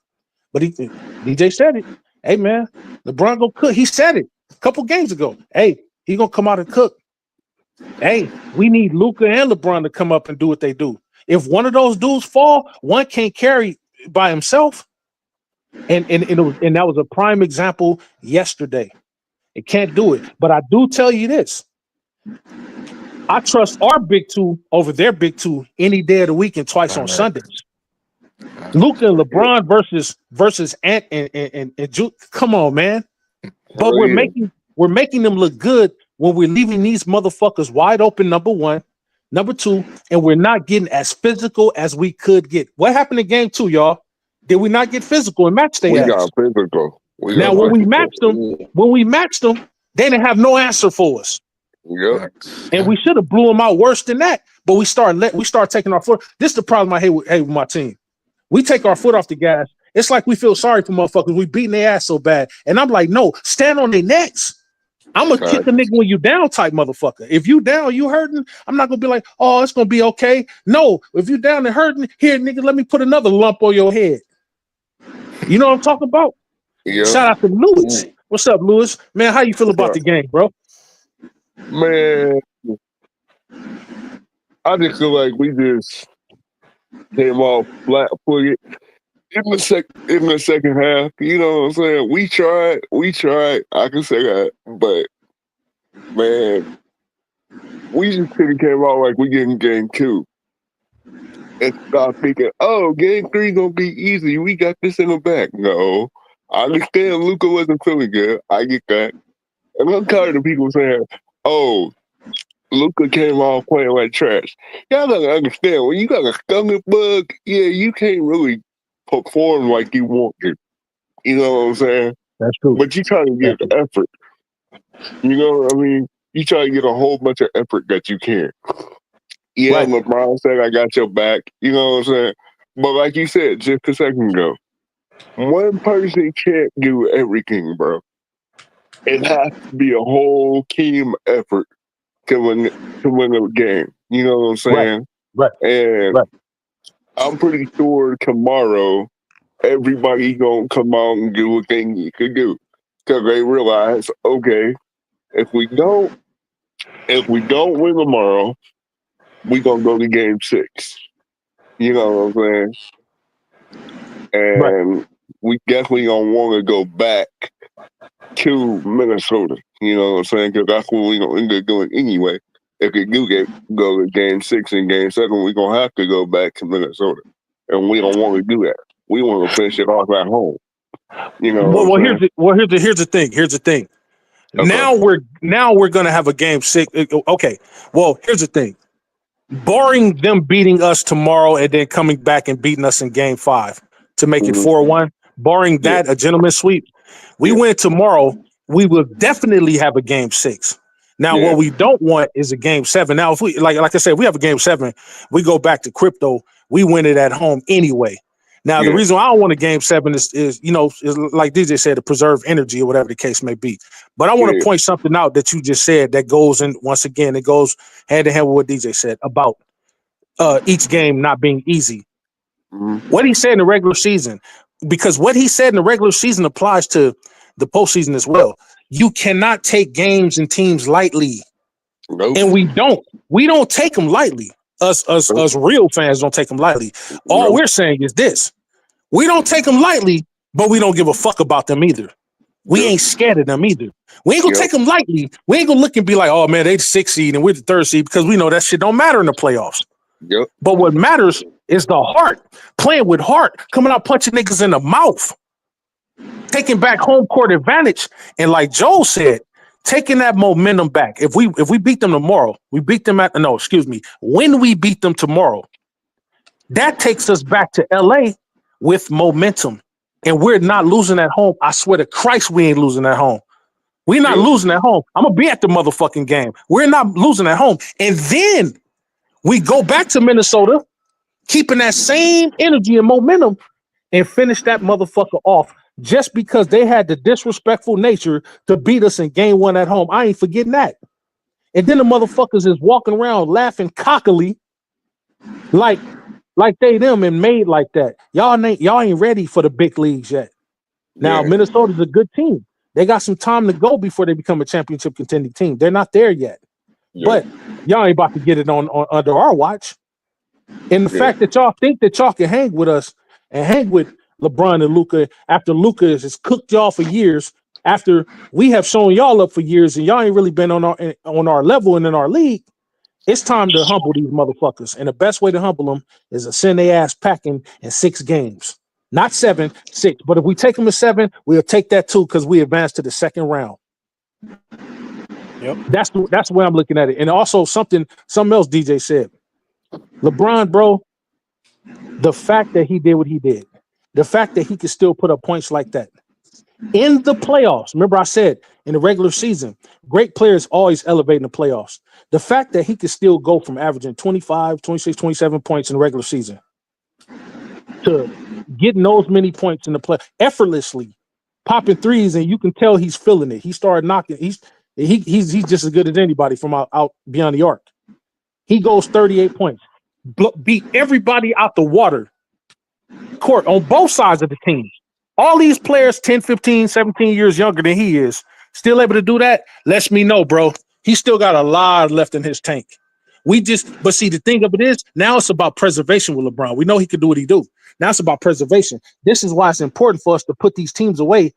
But DJ said it. Hey, man, LeBron go cook. He said it a couple games ago. Hey, he going to come out and cook. Hey, we need Luka and LeBron to come up and do what they do. If one of those dudes fall, one can't carry by himself. And that was a prime example yesterday. It can't do it. But I do tell you this. I trust our big 2 over their big 2 any day of the week and twice on Sundays. Luka and LeBron versus Ant and Juke. Come on, man. But we're making them look good when we're leaving these motherfuckers wide open, number 1. Number 2, and we're not getting as physical as we could get. What happened in game 2, y'all? Did we not get physical and match their ass? We got physical. When we matched them, they didn't have no answer for us. Yep. And we should have blew them out worse than that. But we start taking our foot. This is the problem I hate with my team. We take our foot off the gas. It's like we feel sorry for motherfuckers. We beating their ass so bad. And I'm like, no, stand on their necks. I'm going to kick the nigga when you down type motherfucker. If you down, you hurting, I'm not going to be like, oh, it's going to be okay. No, if you down and hurting, here, nigga, let me put another lump on your head. You know what I'm talking about? Yeah. Shout out to Lewis. What's up, Lewis? Man, how you feel about the game, bro? Man, I just feel like we just came off flat-footed in the second half. You know what I'm saying? We tried. I can say that, but man, we just could have came out like we getting game 2 and start thinking, oh, game 3 gonna be easy. We got this in the back. No, I understand Luka wasn't feeling good. I get that, and I'm tired of people saying, oh, Luka came off playing like trash. Y'all gotta understand, when you got a stomach bug, yeah, you can't really perform like you want to. You know what I'm saying? That's true. But you try to get effort. You know what I mean? You try to get a whole bunch of effort that you can. Yeah, Right. LeBron said, I got your back. You know what I'm saying? But like you said just a second ago, one person can't do everything, bro. It has to be a whole team effort to win a game. You know what I'm saying? Right. And Right. I'm pretty sure tomorrow everybody gonna come out and do what they need to do, because they realize, okay, if we don't win tomorrow, we gonna go to game 6. You know what I'm saying? And we definitely don't want to go back to Minnesota. You know what I'm saying? Because that's what we gonna end up doing anyway. If we do go to game 6 and game 7, we're gonna have to go back to Minnesota, and we don't want to do that. We want to finish it off at home. You know what I'm saying? Here's the thing. Here's the thing. Okay. Now we're gonna have a game 6. Okay. Well, here's the thing. Barring them beating us tomorrow and then coming back and beating us in game 5 to make it 4-1, barring that, a gentleman's sweep, we win tomorrow, we will definitely have a game 6. Now, what we don't want is a game 7. Now, if we like I said, if we have a game 7, we go back to crypto, we win it at home anyway. Now, the reason why I don't want a game 7 is like DJ said, to preserve energy or whatever the case may be. But I want to point something out that you just said that goes in, once again, it goes hand in hand with what DJ said about each game not being easy. What he said in the regular season, because what he said in the regular season applies to the postseason as well. You cannot take games and teams lightly. Nope. And we don't take them lightly. Us real fans don't take them lightly. All we're saying is this: we don't take them lightly, but we don't give a fuck about them either. We ain't scared of them either. We ain't gonna take them lightly. We ain't gonna look and be like, oh man, they the 6th seed and we're the 3rd seed, because we know that shit don't matter in the playoffs. Yep. But what matters is the heart, playing with heart, coming out punching niggas in the mouth, taking back home court advantage, and like Joe said, taking that momentum back. If we beat them tomorrow, when we beat them tomorrow, that takes us back to LA with momentum. And we're not losing at home. I swear to Christ, we ain't losing at home. We're not losing at home. I'm gonna be at the motherfucking game. We're not losing at home. And then we go back to Minnesota, keeping that same energy and momentum, and finish that motherfucker off just because they had the disrespectful nature to beat us in game 1 at home. I ain't forgetting that. And then the motherfuckers is walking around laughing cockily like they them and made like that. Y'all ain't ready for the big leagues yet. Now, Minnesota's a good team. They got some time to go before they become a championship contending team. They're not there yet. But y'all ain't about to get it on under our watch. And the fact that y'all think that y'all can hang with us and hang with LeBron and Luka after Luka has cooked y'all for years, after we have shown y'all up for years and y'all ain't really been on our level and in our league, it's time to humble these motherfuckers. And the best way to humble them is to send their ass packing in 6 games. Not 7, 6. But if we take them to 7, we'll take that too, because we advance to the 2nd round. Yep. That's the way I'm looking at it. And also something else DJ said. LeBron, bro, the fact that he did what he did, the fact that he could still put up points like that in the playoffs. Remember I said in the regular season, great players always elevate in the playoffs. The fact that he could still go from averaging 25, 26, 27 points in the regular season to getting those many points in the play effortlessly, popping threes, and you can tell he's feeling it. He started knocking. He's just as good as anybody from out beyond the arc. He goes 38 points, beat everybody out the water court on both sides of the team. All these players 10, 15, 17 years younger than he is, still able to do that, lets me know, bro, he still got a lot left in his tank. But see, the thing of it is, now it's about preservation with LeBron. We know he can do what he do. Now it's about preservation. This is why it's important for us to put these teams away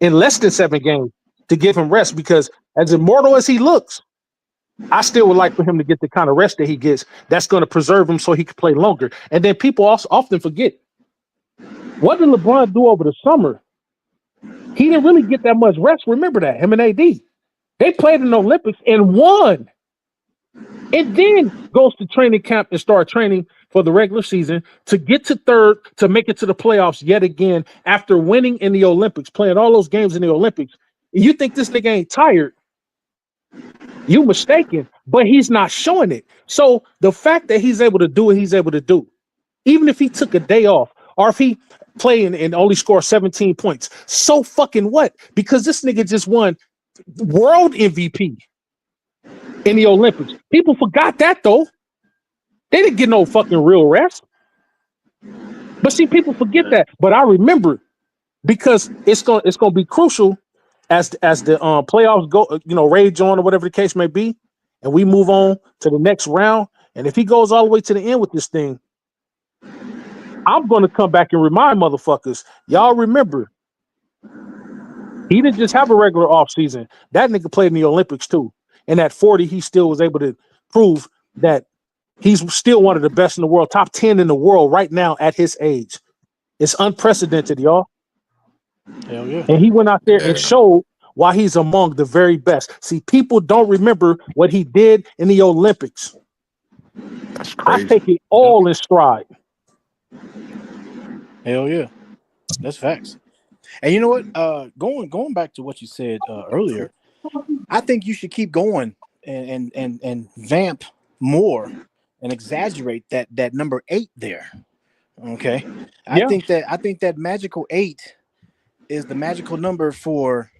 in less than 7 games to give him rest, because as immortal as he looks, I still would like for him to get the kind of rest that he gets that's going to preserve him so he can play longer. And then people also often forget, what did LeBron do over the summer? He didn't really get that much rest. Remember that, him and AD. They played in the Olympics and won. And then goes to training camp and start training for the regular season to get to third, to make it to the playoffs yet again after winning in the Olympics, playing all those games in the Olympics. You think this nigga ain't tired? You mistaken, but he's not showing it. So the fact that he's able to do what he's able to do, even if he took a day off, or if he played and only scored 17 points, so fucking what? Because this nigga just won world MVP in the Olympics. People forgot that though. They didn't get no fucking real rest. But see, people forget that. But I remember, because it's gonna be crucial as the playoffs go, rage on or whatever the case may be, and we move on to the next round. And if he goes all the way to the end with this thing, I'm gonna come back and remind motherfuckers, y'all remember, he didn't just have a regular offseason. That nigga played in the Olympics too. And at 40, he still was able to prove that he's still one of the best in the world, top 10 in the world right now at his age. It's unprecedented, y'all. Hell yeah. And he went out there and showed why he's among the very best. See, people don't remember what he did in the Olympics. That's crazy. I take it all in stride. Hell yeah. That's facts. And you know what? Going back to what you said earlier, I think you should keep going and vamp more and exaggerate that number 8 there. Okay. I think that magical 8 is the magical number for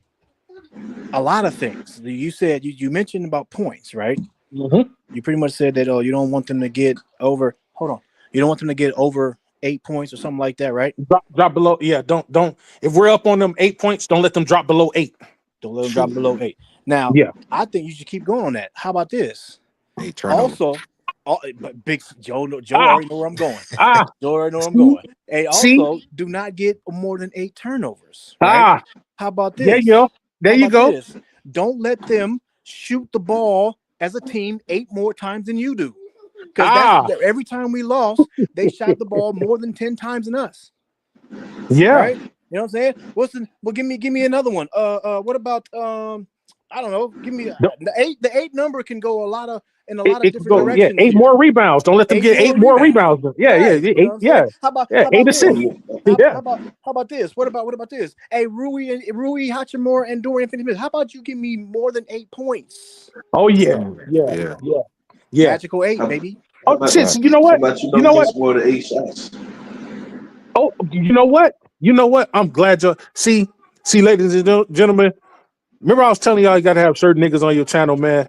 a lot of things. You said you mentioned about points, right? Mm-hmm. You pretty much said that you don't want them to get over. Hold on. You don't want them to get over 8 points or something like that, right? Drop below. Yeah, don't. If we're up on them 8 points, don't let them drop below 8. Don't let them drop below 8. Now, yeah, I think you should keep going on that. How about this? 8 turnovers. Also, but big Joe already know where I'm going. Joe already know where I'm going. Hey, also, do not get more than 8 turnovers. Right? How about this? There you go. There you go. This? Don't let them shoot the ball as a team 8 more times than you do. Because every time we lost, they shot the ball more than 10 times than us. Yeah. Right? You know what I'm saying? Give me another one. What about I don't know. Give me the 8. The 8 number can go in a lot of different directions. Yeah, 8 more rebounds. Don't let them get 8 more rebounds. Yeah, right. Yeah, 8. Yeah. How about 8 assists? How about this? What about this? Hey, Rui Hachimura and Dorian Finney-Smith. How about you give me more than 8 points? Oh yeah. Magical 8, baby. Oh shit! You know what? You know what? More than 8 shots. Oh, you know what? I'm glad you see, ladies and gentlemen. Remember, I was telling y'all you got to have certain niggas on your channel, man.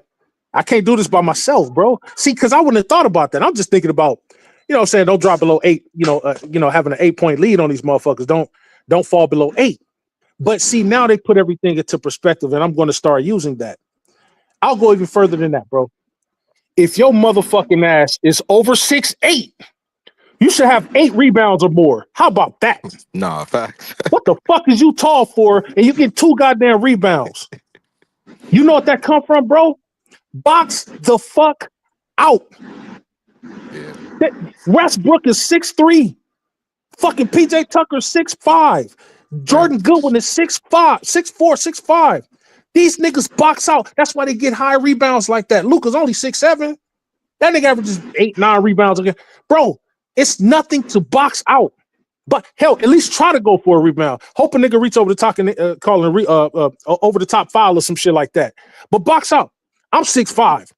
I can't do this by myself, bro. See, because I wouldn't have thought about that. I'm just thinking about, saying don't drop below 8. Having an 8-point lead on these motherfuckers. Don't fall below 8. But see, now they put everything into perspective, and I'm going to start using that. I'll go even further than that, bro. If your motherfucking ass is over 6'8", you should have 8 rebounds or more. How about that? Nah, facts. What the fuck is you tall for? And you get 2 goddamn rebounds. You know what that come from, bro? Box the fuck out. Yeah. Westbrook is 6'3". Fucking PJ Tucker 6'5". Jordan Goodwin is 6'5", 6'4", 6'5". These niggas box out. That's why they get high rebounds like that. Luka's only 6'7". That nigga averages 8, 9 rebounds again. Bro, it's nothing to box out. But hell, at least try to go for a rebound. Hope a nigga reach over the top and over the top foul or some shit like that. But box out. I'm 6'5".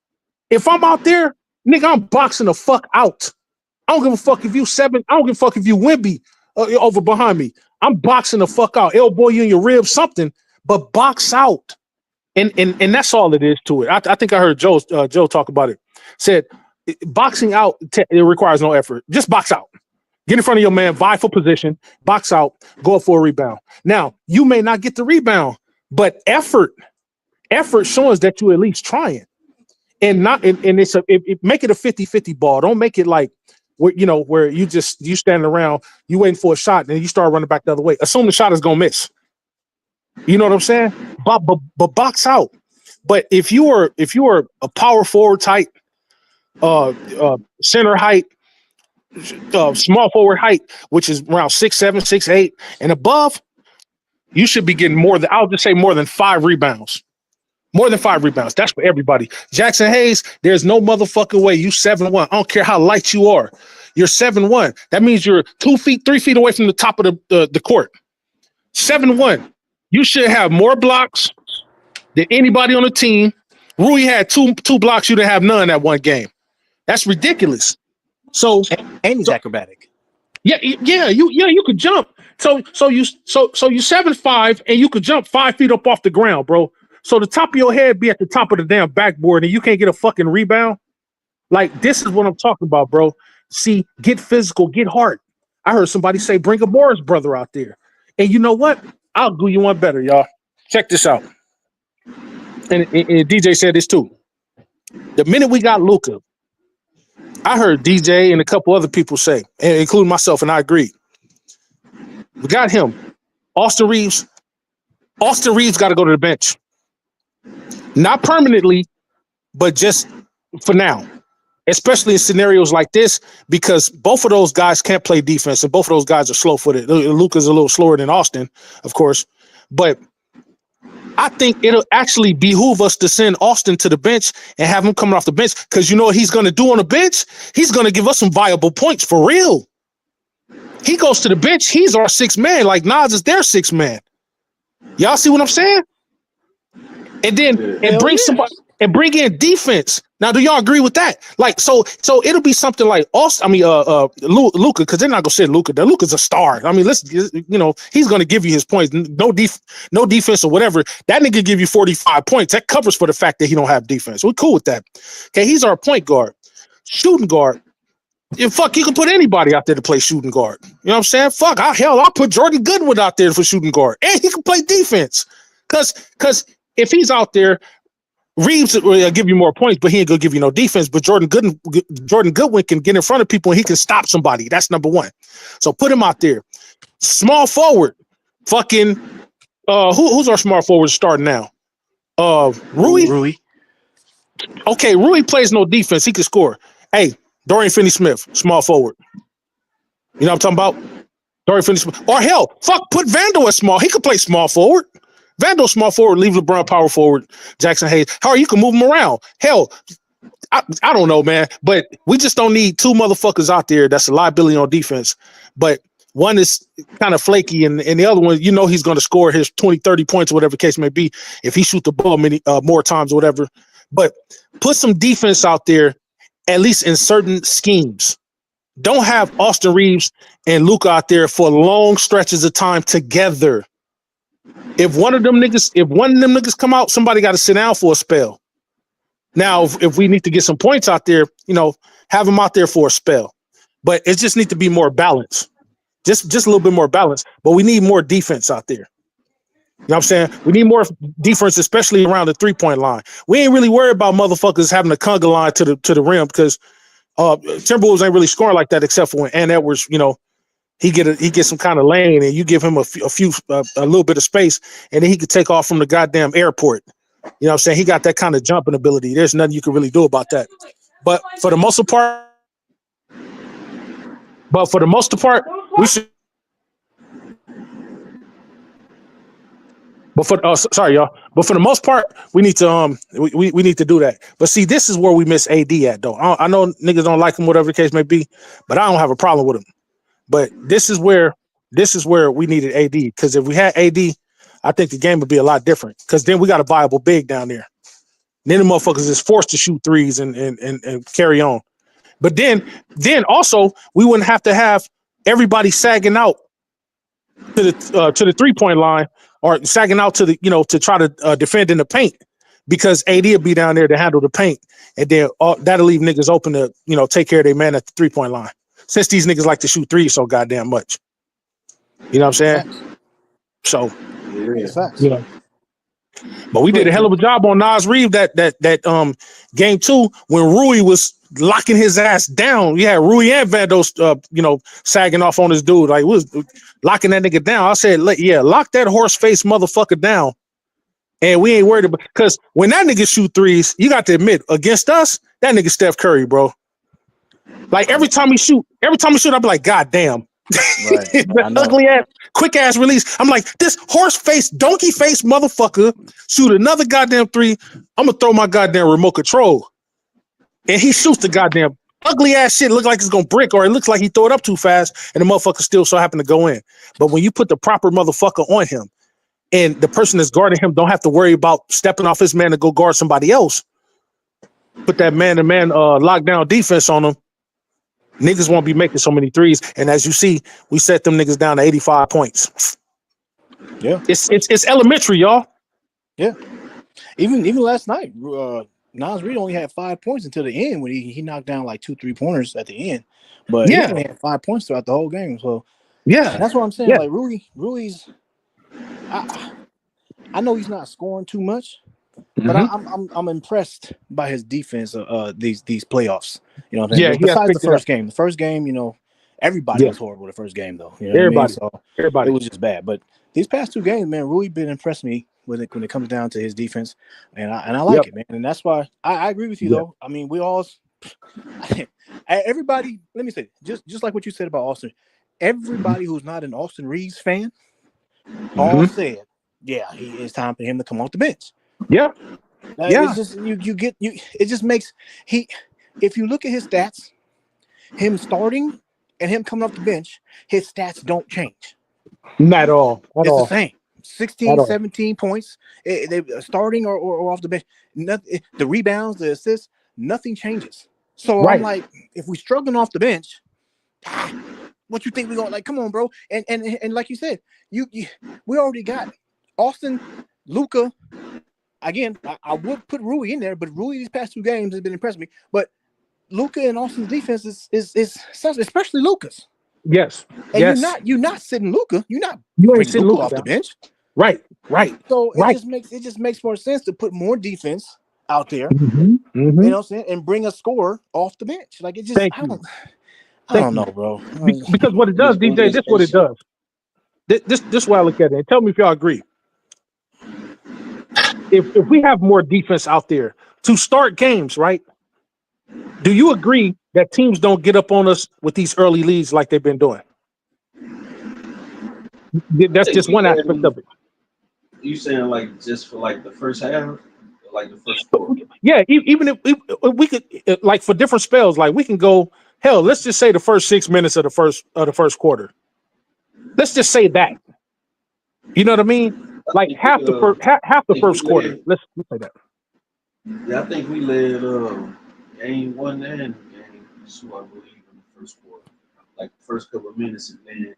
If I'm out there, nigga, I'm boxing the fuck out. I don't give a fuck if you 7. I don't give a fuck if you Wimby over behind me. I'm boxing the fuck out. Elbow you in your ribs, something. But box out. And that's all it is to it. I think I heard Joe talk about it. Said boxing out it requires no effort. Just box out. Get in front of your man, vie for position, box out, go up for a rebound. Now, you may not get the rebound, but effort shows that you at least trying. And not and it's make it a 50-50 ball. Don't make it like where you standing around, you waiting for a shot, and then you start running back the other way. Assume the shot is gonna miss. You know what I'm saying? But box out. But if you are a power forward type, center height, small forward height, which is around 6'7", 6'8", and above, you should be getting more than 5 rebounds. More than 5 rebounds. That's for everybody. Jackson Hayes, there's no motherfucking way. You 7'1". I don't care how light you are. You're 7'1". That means you're 2 feet, 3 feet away from the top of the court. 7'1". You should have more blocks than anybody on the team. Rui had two blocks. You didn't have none that one game. That's ridiculous. So and he's acrobatic. Yeah, you could jump. So you 7'5" and you could jump 5 feet up off the ground, bro. So the top of your head be at the top of the damn backboard and you can't get a fucking rebound. Like, this is what I'm talking about, bro. See, get physical, get hard. I heard somebody say, bring a Morris brother out there. And you know what? I'll do you one better, y'all. Check this out. And DJ said this too. The minute we got Luka, I heard DJ and a couple other people say, including myself, and I agree. We got him. Austin Reeves got to go to the bench. Not permanently, but just for now. Especially in scenarios like this, because both of those guys can't play defense, and both of those guys are slow-footed. Luka's a little slower than Austin, of course. But I think it'll actually behoove us to send Austin to the bench and have him coming off the bench, because you know what he's going to do on the bench? He's going to give us some viable points for real. He goes to the bench. He's our 6th man, like Nas is their 6th man. Y'all see what I'm saying? And then bring in defense. Now, do y'all agree with that? Like, so it'll be something like Luka, because they're not gonna say Luka. Luka's a star. I mean, he's gonna give you his points. No defense or whatever. That nigga give you 45 points. That covers for the fact that he don't have defense. We're cool with that. Okay, he's our point guard, shooting guard. And fuck, you can put anybody out there to play shooting guard. You know what I'm saying? Fuck, I'll put Jordan Goodwin out there for shooting guard, and he can play defense. Because if he's out there, Reeves will give you more points, but he ain't gonna give you no defense. But Jordan Goodwin can get in front of people and he can stop somebody. That's number one. So put him out there. Small forward, fucking who's our small forward starting now? Rui. Okay, Rui plays no defense. He can score. Hey, Dorian Finney-Smith, small forward. You know what I'm talking about? Dorian Finney-Smith. Or hell, put Vandal as small. He could play small forward. Vandal small forward, leave LeBron power forward, Jackson Hayes. How you can move him around? Hell, I don't know, man. But we just don't need 2 motherfuckers out there that's a liability on defense. But one is kind of flaky, and the other one, you know, he's going to score his 20, 30 points, or whatever the case may be, if he shoot the ball more times or whatever. But put some defense out there, at least in certain schemes. Don't have Austin Reeves and Luka out there for long stretches of time together. If one of them niggas come out, somebody got to sit down for a spell. Now, if we need to get some points out there, you know, have them out there for a spell. But it just needs to be more balance. Just a little bit more balance. But we need more defense out there. You know what I'm saying? We need more defense, especially around the 3-point line. We ain't really worried about motherfuckers having a conga line to the rim, because Timberwolves ain't really scoring like that, except for when Ant Edwards, you know, he gets some kind of lane and you give him a little bit of space, and then he could take off from the goddamn airport. You know what I'm saying? He got that kind of jumping ability. There's nothing you can really do about that. But for the most part, we should. But sorry, y'all. But for the most part, we need to we need to do that. But see, this is where we miss AD at, though. I know niggas don't like him, whatever the case may be, but I don't have a problem with him. But this is where we needed AD, because if we had AD, I think the game would be a lot different. Because then we got a viable big down there. Then the motherfuckers is forced to shoot threes and carry on. But then also we wouldn't have to have everybody sagging out to the 3-point line, or sagging out to the, you know, to try to defend in the paint, because AD will be down there to handle the paint, and then that'll leave niggas open to, you know, take care of their man at the 3-point line. since these niggas like to shoot threes so goddamn much. You know what I'm saying? So, It's facts. you know. But we did a hell of a job on Nas Reeve that game 2 when Rui was locking his ass down. Yeah, Rui and Vando, sagging off on this dude. Like, was locking that nigga down. I said, lock that horse face motherfucker down. And we ain't worried about, because when that nigga shoot threes, you got to admit, against us, that nigga Steph Curry, bro. Like every time he shoot, I be like, God damn. Right. The ugly ass, quick ass release. I'm like, this horse face, donkey face motherfucker shoot another goddamn three. I'm gonna throw my goddamn remote control. And he shoots the goddamn ugly ass shit. Look like it's gonna brick, or it looks like he throw it up too fast, and the motherfucker still so happen to go in. But when you put the proper motherfucker on him, and the person that's guarding him don't have to worry about stepping off his man to go guard somebody else, put that man-to-man lockdown defense on him, niggas won't be making so many threes. And as you see, we set them niggas down to 85 points. Yeah. It's elementary, y'all. Yeah. Even last night, Nas Reed only had 5 points until the end when he knocked down like 2 3-pointers at the end. But he only had 5 points throughout the whole game. So that's what I'm saying. Like Rui's I know he's not scoring too much, but I'm impressed by his defense these playoffs. You know what I'm saying? Besides the first game. The first game, everybody was horrible the first game though. You know everybody. What I mean? So everybody. It was just bad. But these past 2 games, man, Rui been impressed me when it comes down to his defense. And I like it, man. And that's why I agree with you though. I mean, we all everybody, let me say, just like what you said about Austin, everybody who's not an Austin Reeves fan all said, it's time for him to come off the bench. Yeah. It's just it just makes if you look at his stats, him starting and him coming off the bench, his stats don't change. Not at all. It's the same. 16, 17 points. They starting or off the bench. Nothing, the rebounds, the assists, nothing changes. So I'm like, if we struggling off the bench, what you think we gonna, like? Come on, bro. And like you said, we already got Austin, Luka. Again, I would put Rui in there, but Rui these past 2 games has been impressing me. But Luka and Austin's defense is especially Luka's. Yes. And you're not sitting Luka. You ain't sitting Luka off the bench. Right. So it just makes more sense to put more defense out there. You know what I'm saying? And bring a scorer off the bench. Like it just I don't know, bro. Because what it does, DJ, this is what it does. This is why I look at it. And tell me if y'all agree. If we have more defense out there to start games, right? Do you agree that teams don't get up on us with these early leads like they've been doing? That's just one aspect of it. You saying like just for like the first half, like the first quarter? Yeah, even if we could, like for different spells, like we can go. Hell, let's just say the first 6 minutes of the first quarter. Let's just say that. You know what I mean? Like half the first quarter. Let's say that. Yeah, I think we led game 1 and game 2, I believe, in the first quarter. Like the first couple of minutes, and then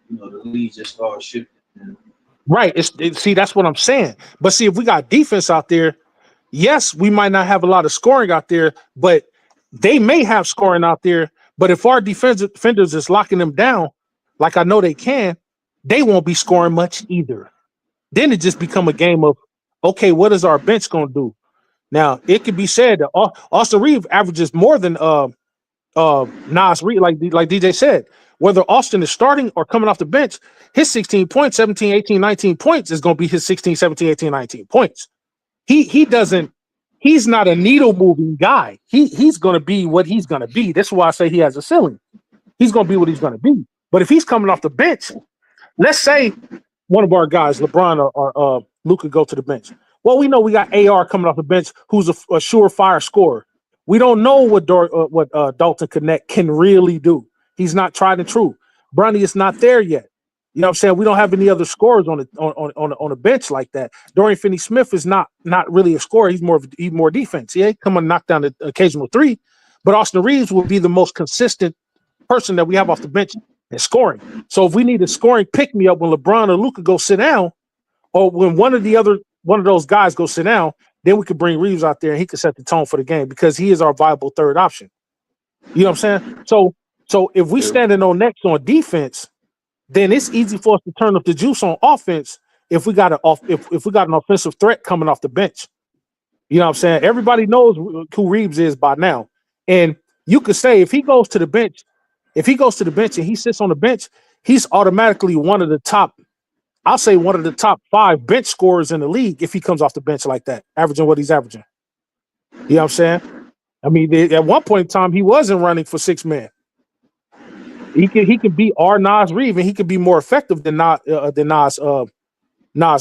the lead just started shifting. Right. See, that's what I'm saying. But see, if we got defense out there, yes, we might not have a lot of scoring out there, but they may have scoring out there. But if our defenders is locking them down, like I know they can, they won't be scoring much either. Then it just become a game of, okay, what is our bench going to do? Now, it could be said that Austin Reeves averages more than Nas Reed, like DJ said. Whether Austin is starting or coming off the bench, his 16 points, 17, 18, 19 points is going to be his 16, 17, 18, 19 points. He's not a needle moving guy. He's going to be what he's going to be. That's why I say he has a ceiling. He's going to be what he's going to be. But if he's coming off the bench, let's say one of our guys, LeBron or Luka, go to the bench. Well, we know we got AR coming off the bench, who's a surefire scorer. We don't know what Dalton Connect can really do. He's not tried and true. Bronny is not there yet. You know what I'm saying? We don't have any other scorers on a bench like that. Dorian Finney-Smith is not really a scorer. He's more defense. Yeah, come and knock down the occasional three. But Austin Reeves will be the most consistent person that we have off the bench in scoring. So if we need a scoring pick-me-up when LeBron or Luka go sit down, or when one of those guys go sit down, then we could bring Reeves out there and he could set the tone for the game because he is our viable third option. You know what I'm saying? So if we standing on next on defense, then it's easy for us to turn up the juice on offense if we got if we got an offensive threat coming off the bench. You know what I'm saying? Everybody knows who Reeves is by now. And you could say if he goes to the bench and he sits on the bench, he's automatically one of the top, I'll say one of the top 5 bench scorers in the league if he comes off the bench like that, averaging what he's averaging. You know what I'm saying? I mean, at one point in time, he wasn't running for 6 men. He could be our Nas Reed, and he could be more effective than Nas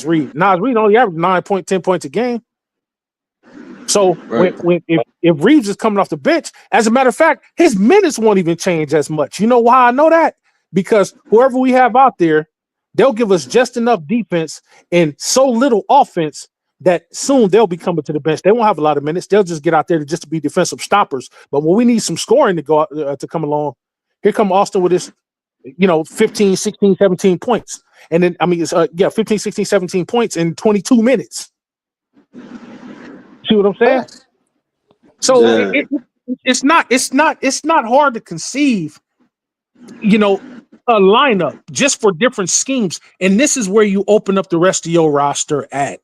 Reed. Nas Reed only averaged 10 points a game. So Right. if Reeves is coming off the bench, as a matter of fact, his minutes won't even change as much. You know why I know that? Because whoever we have out there, they'll give us just enough defense and so little offense that soon they'll be coming to the bench. They won't have a lot of minutes. They'll just get out there to be defensive stoppers. But when we need some scoring to go to come along, here come Austin with his 15, 16, 17 points. And then, 15, 16, 17 points in 22 minutes. See what I'm saying? So Yeah. it's not hard to conceive, a lineup just for different schemes. And this is where you open up the rest of your roster at.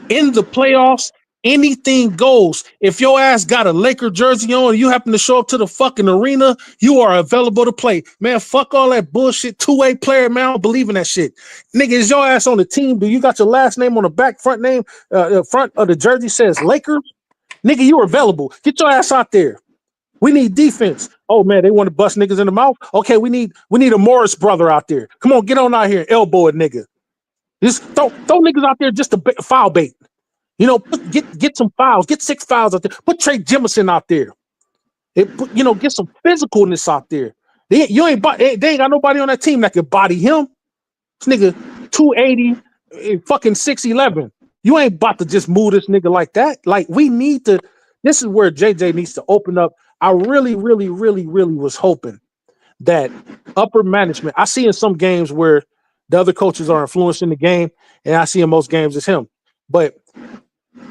In the playoffs, anything goes. If your ass got a Laker jersey on and you happen to show up to the fucking arena, you are available to play. Man, fuck all that bullshit. Two-way player, man. I don't believe in that shit. Nigga, is your ass on the team? Do you got your last name on the back front name? Front of the jersey says Lakers? Nigga, you are available. Get your ass out there. We need defense. Oh man, they want to bust niggas in the mouth. Okay, we need a Morris brother out there. Come on, get on out here and elbow a nigga. Just throw niggas out there just to foul bait. Get some fouls. Get 6 fouls out there. Put Trey Jemison out there. Get some physicalness out there. They ain't got nobody on that team that can body him. This nigga 280, fucking 6'11". You ain't about to just move this nigga like that. Like we need to. This is where JJ needs to open up. I really, really, really, really was hoping that upper management. I see in some games where the other coaches are influencing the game, and I see in most games it's him. But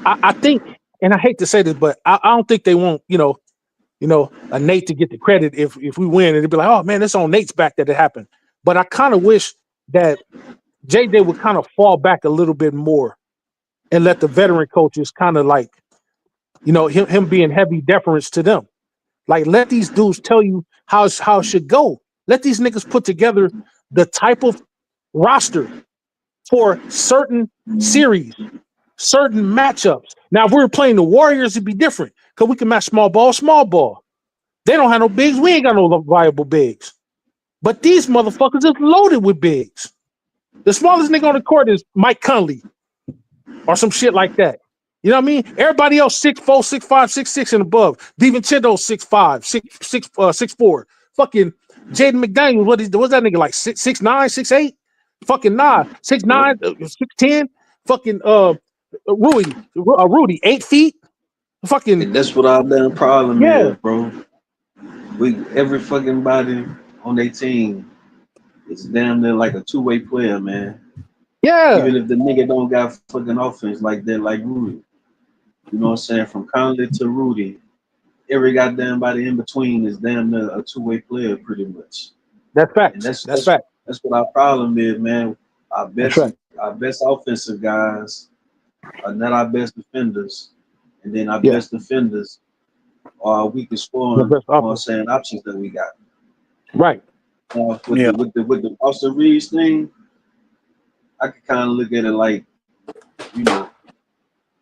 I think, and I hate to say this, but I don't think they want a Nate to get the credit if we win, and it'd be like, oh man, it's on Nate's back that it happened. But I kind of wish that JJ would kind of fall back a little bit more and let the veteran coaches kind of like, him being heavy deference to them. Like, let these dudes tell you how it should go. Let these niggas put together the type of roster for certain series, certain matchups. Now, if we were playing the Warriors, it'd be different because we can match small ball. They don't have no bigs. We ain't got no viable bigs. But these motherfuckers is loaded with bigs. The smallest nigga on the court is Mike Conley or some shit like that. You know what I mean? Everybody else 6'4", 6'5", 6'6", and above. DiVincenzo 6'5", 6'4". Fucking Jaden McDaniels, what's that nigga like? 6'9", 6'8"? Fucking nah. 6'9", 6'10". Fucking Rudy, 8 feet. Fucking. And that's what our damn problem Yeah. is, bro. Every fucking body on their team is damn near like a two-way player, man. Yeah. Even if the nigga don't got fucking offense like that, like Rudy. You know what I'm saying? From Conley to Rudy, every goddamn body in between is damn near a two-way player, pretty much. That's fact. And that's fact. That's what our problem is, man. Our best offensive guys are not our best defenders, and then our best defenders are our weakest scoring. You know what I'm saying? Options that we got. Right. With the Austin Reeves thing, I could kind of look at it like,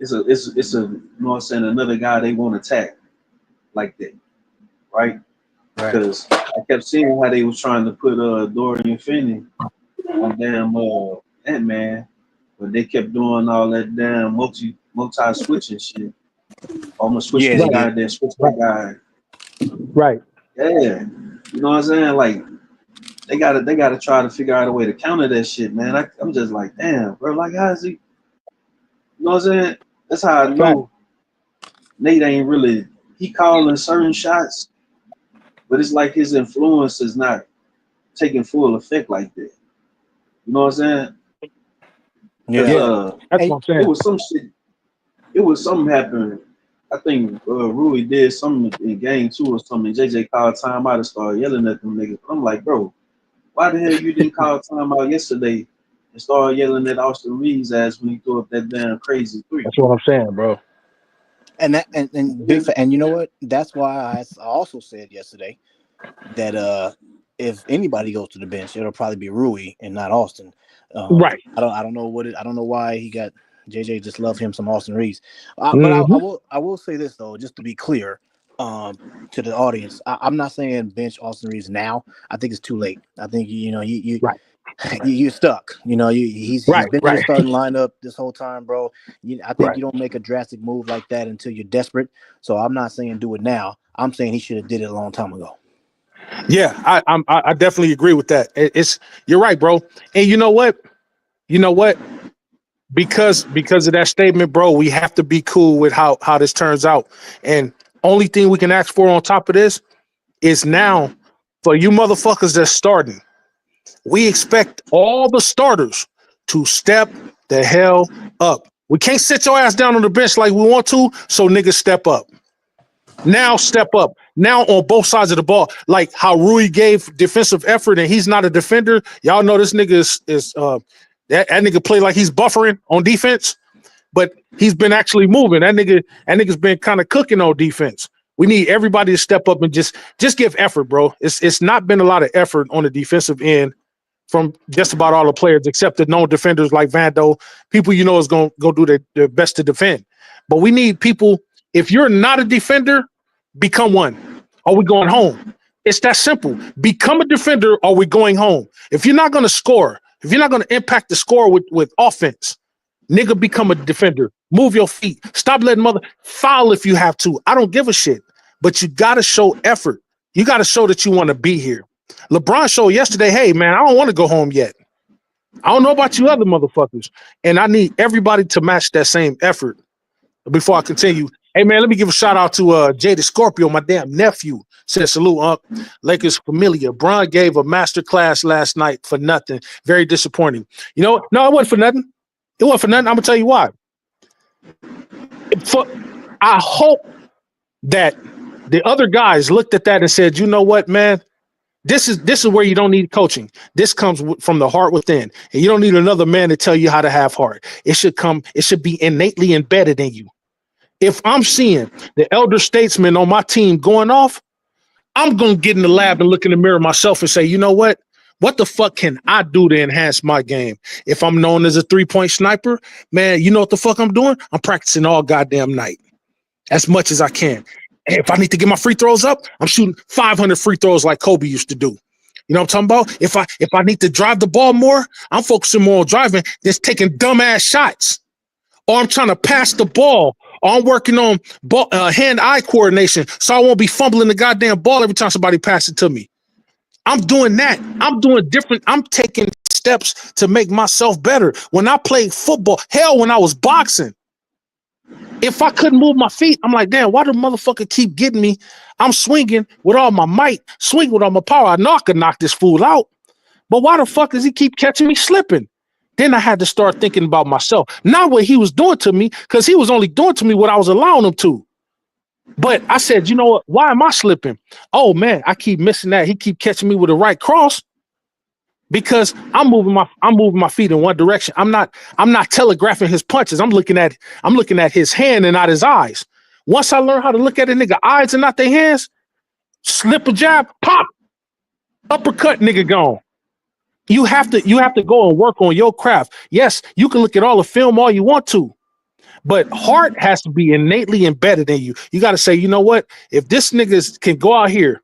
it's a you know what I'm saying, another guy they won't attack like that, right? Because I kept seeing how they was trying to put Dorian Finney on damn Ant-Man, but they kept doing all that damn multi switching shit. Almost switch this guy, then switch that guy. Right. Yeah. You know what I'm saying? Like they gotta try to figure out a way to counter that shit, man. I'm just like, damn, bro, like how is he? You know what I'm saying? That's how I know Nate ain't really, he calling certain shots, but it's like his influence is not taking full effect like that. You know what I'm saying? Yeah. That's what I'm saying. It was something happening I think Rui did something in game 2 or something. JJ called timeout and started yelling at them niggas. I'm like, bro, why the hell you didn't call timeout yesterday and start yelling at Austin Reeves ass when he threw up that damn crazy three? That's what I'm saying, bro. And that and big and you know what? That's why I also said yesterday that if anybody goes to the bench, it'll probably be Rui and not Austin. Right. I don't know I don't know why he got JJ just love him some Austin Reeves. But I will say this though, just to be clear, to the audience, I'm not saying bench Austin Reeves now. I think it's too late. I think you Right. you're stuck. He's been in the starting lineup this whole time, bro. I think you don't make a drastic move like that until you're desperate. So I'm not saying do it now. I'm saying he should have did it a long time ago. Yeah, I definitely agree with that. You're right, bro. And you know what? Because of that statement, bro, we have to be cool with how this turns out. And only thing we can ask for on top of this is now for you motherfuckers that's starting, we expect all the starters to step the hell up. We can't sit your ass down on the bench like we want to, so niggas step up. Now step up. Now on both sides of the ball, like how Rui gave defensive effort and he's not a defender. Y'all know this nigga is that nigga play like he's buffering on defense, but he's been actually moving. That nigga's been kind of cooking on defense. We need everybody to step up and just give effort, bro. It's not been a lot of effort on the defensive end from just about all the players, except the known defenders like Vando, people is going to go do their best to defend. But we need people, if you're not a defender, become one. Are we going home? It's that simple. Become a defender, or we going home. If you're not going to score, if you're not going to impact the score with offense, nigga, become a defender. Move your feet. Stop letting foul if you have to. I don't give a shit. But you got to show effort. You got to show that you want to be here. LeBron showed yesterday, hey, man, I don't want to go home yet. I don't know about you other motherfuckers. And I need everybody to match that same effort. Before I continue, hey, man, let me give a shout out to Jada Scorpio, my damn nephew. Said, salute, Unc. Lakers familiar. Bron gave a master class last night for nothing. Very disappointing. No, it wasn't for nothing. It wasn't for nothing. I'm going to tell you why. I hope that the other guys looked at that and said, you know what, man? This is where you don't need coaching. This comes from the heart within. And you don't need another man to tell you how to have heart. It should be innately embedded in you. If I'm seeing the elder statesman on my team going off, I'm going to get in the lab and look in the mirror myself and say, you know what? What the fuck can I do to enhance my game? If I'm known as a 3-point sniper, man, you know what the fuck I'm doing? I'm practicing all goddamn night as much as I can. And if I need to get my free throws up, I'm shooting 500 free throws like Kobe used to do. You know what I'm talking about? If I need to drive the ball more, I'm focusing more on driving than taking dumbass shots. Or I'm trying to pass the ball. Or I'm working on hand-eye coordination so I won't be fumbling the goddamn ball every time somebody passes it to me. I'm doing that. I'm doing different. I'm taking steps to make myself better. When I played football, hell, when I was boxing, if I couldn't move my feet, I'm like, damn, why the motherfucker keep getting me? I'm swinging with all my might, swinging with all my power. I know I could knock this fool out. But why the fuck does he keep catching me slipping? Then I had to start thinking about myself. Not what he was doing to me, because he was only doing to me what I was allowing him to. But I said, you know what? Why am I slipping? Oh, man, I keep missing that. He keep catching me with the right cross because I'm moving my feet in one direction. I'm not telegraphing his punches. I'm looking at his hand and not his eyes. Once I learn how to look at a nigga eyes and not their hands, slip a jab, pop, uppercut, nigga gone. You have to go and work on your craft. Yes, you can look at all the film all you want to, but heart has to be innately embedded in you. You got to say, you know what? If this nigga can go out here,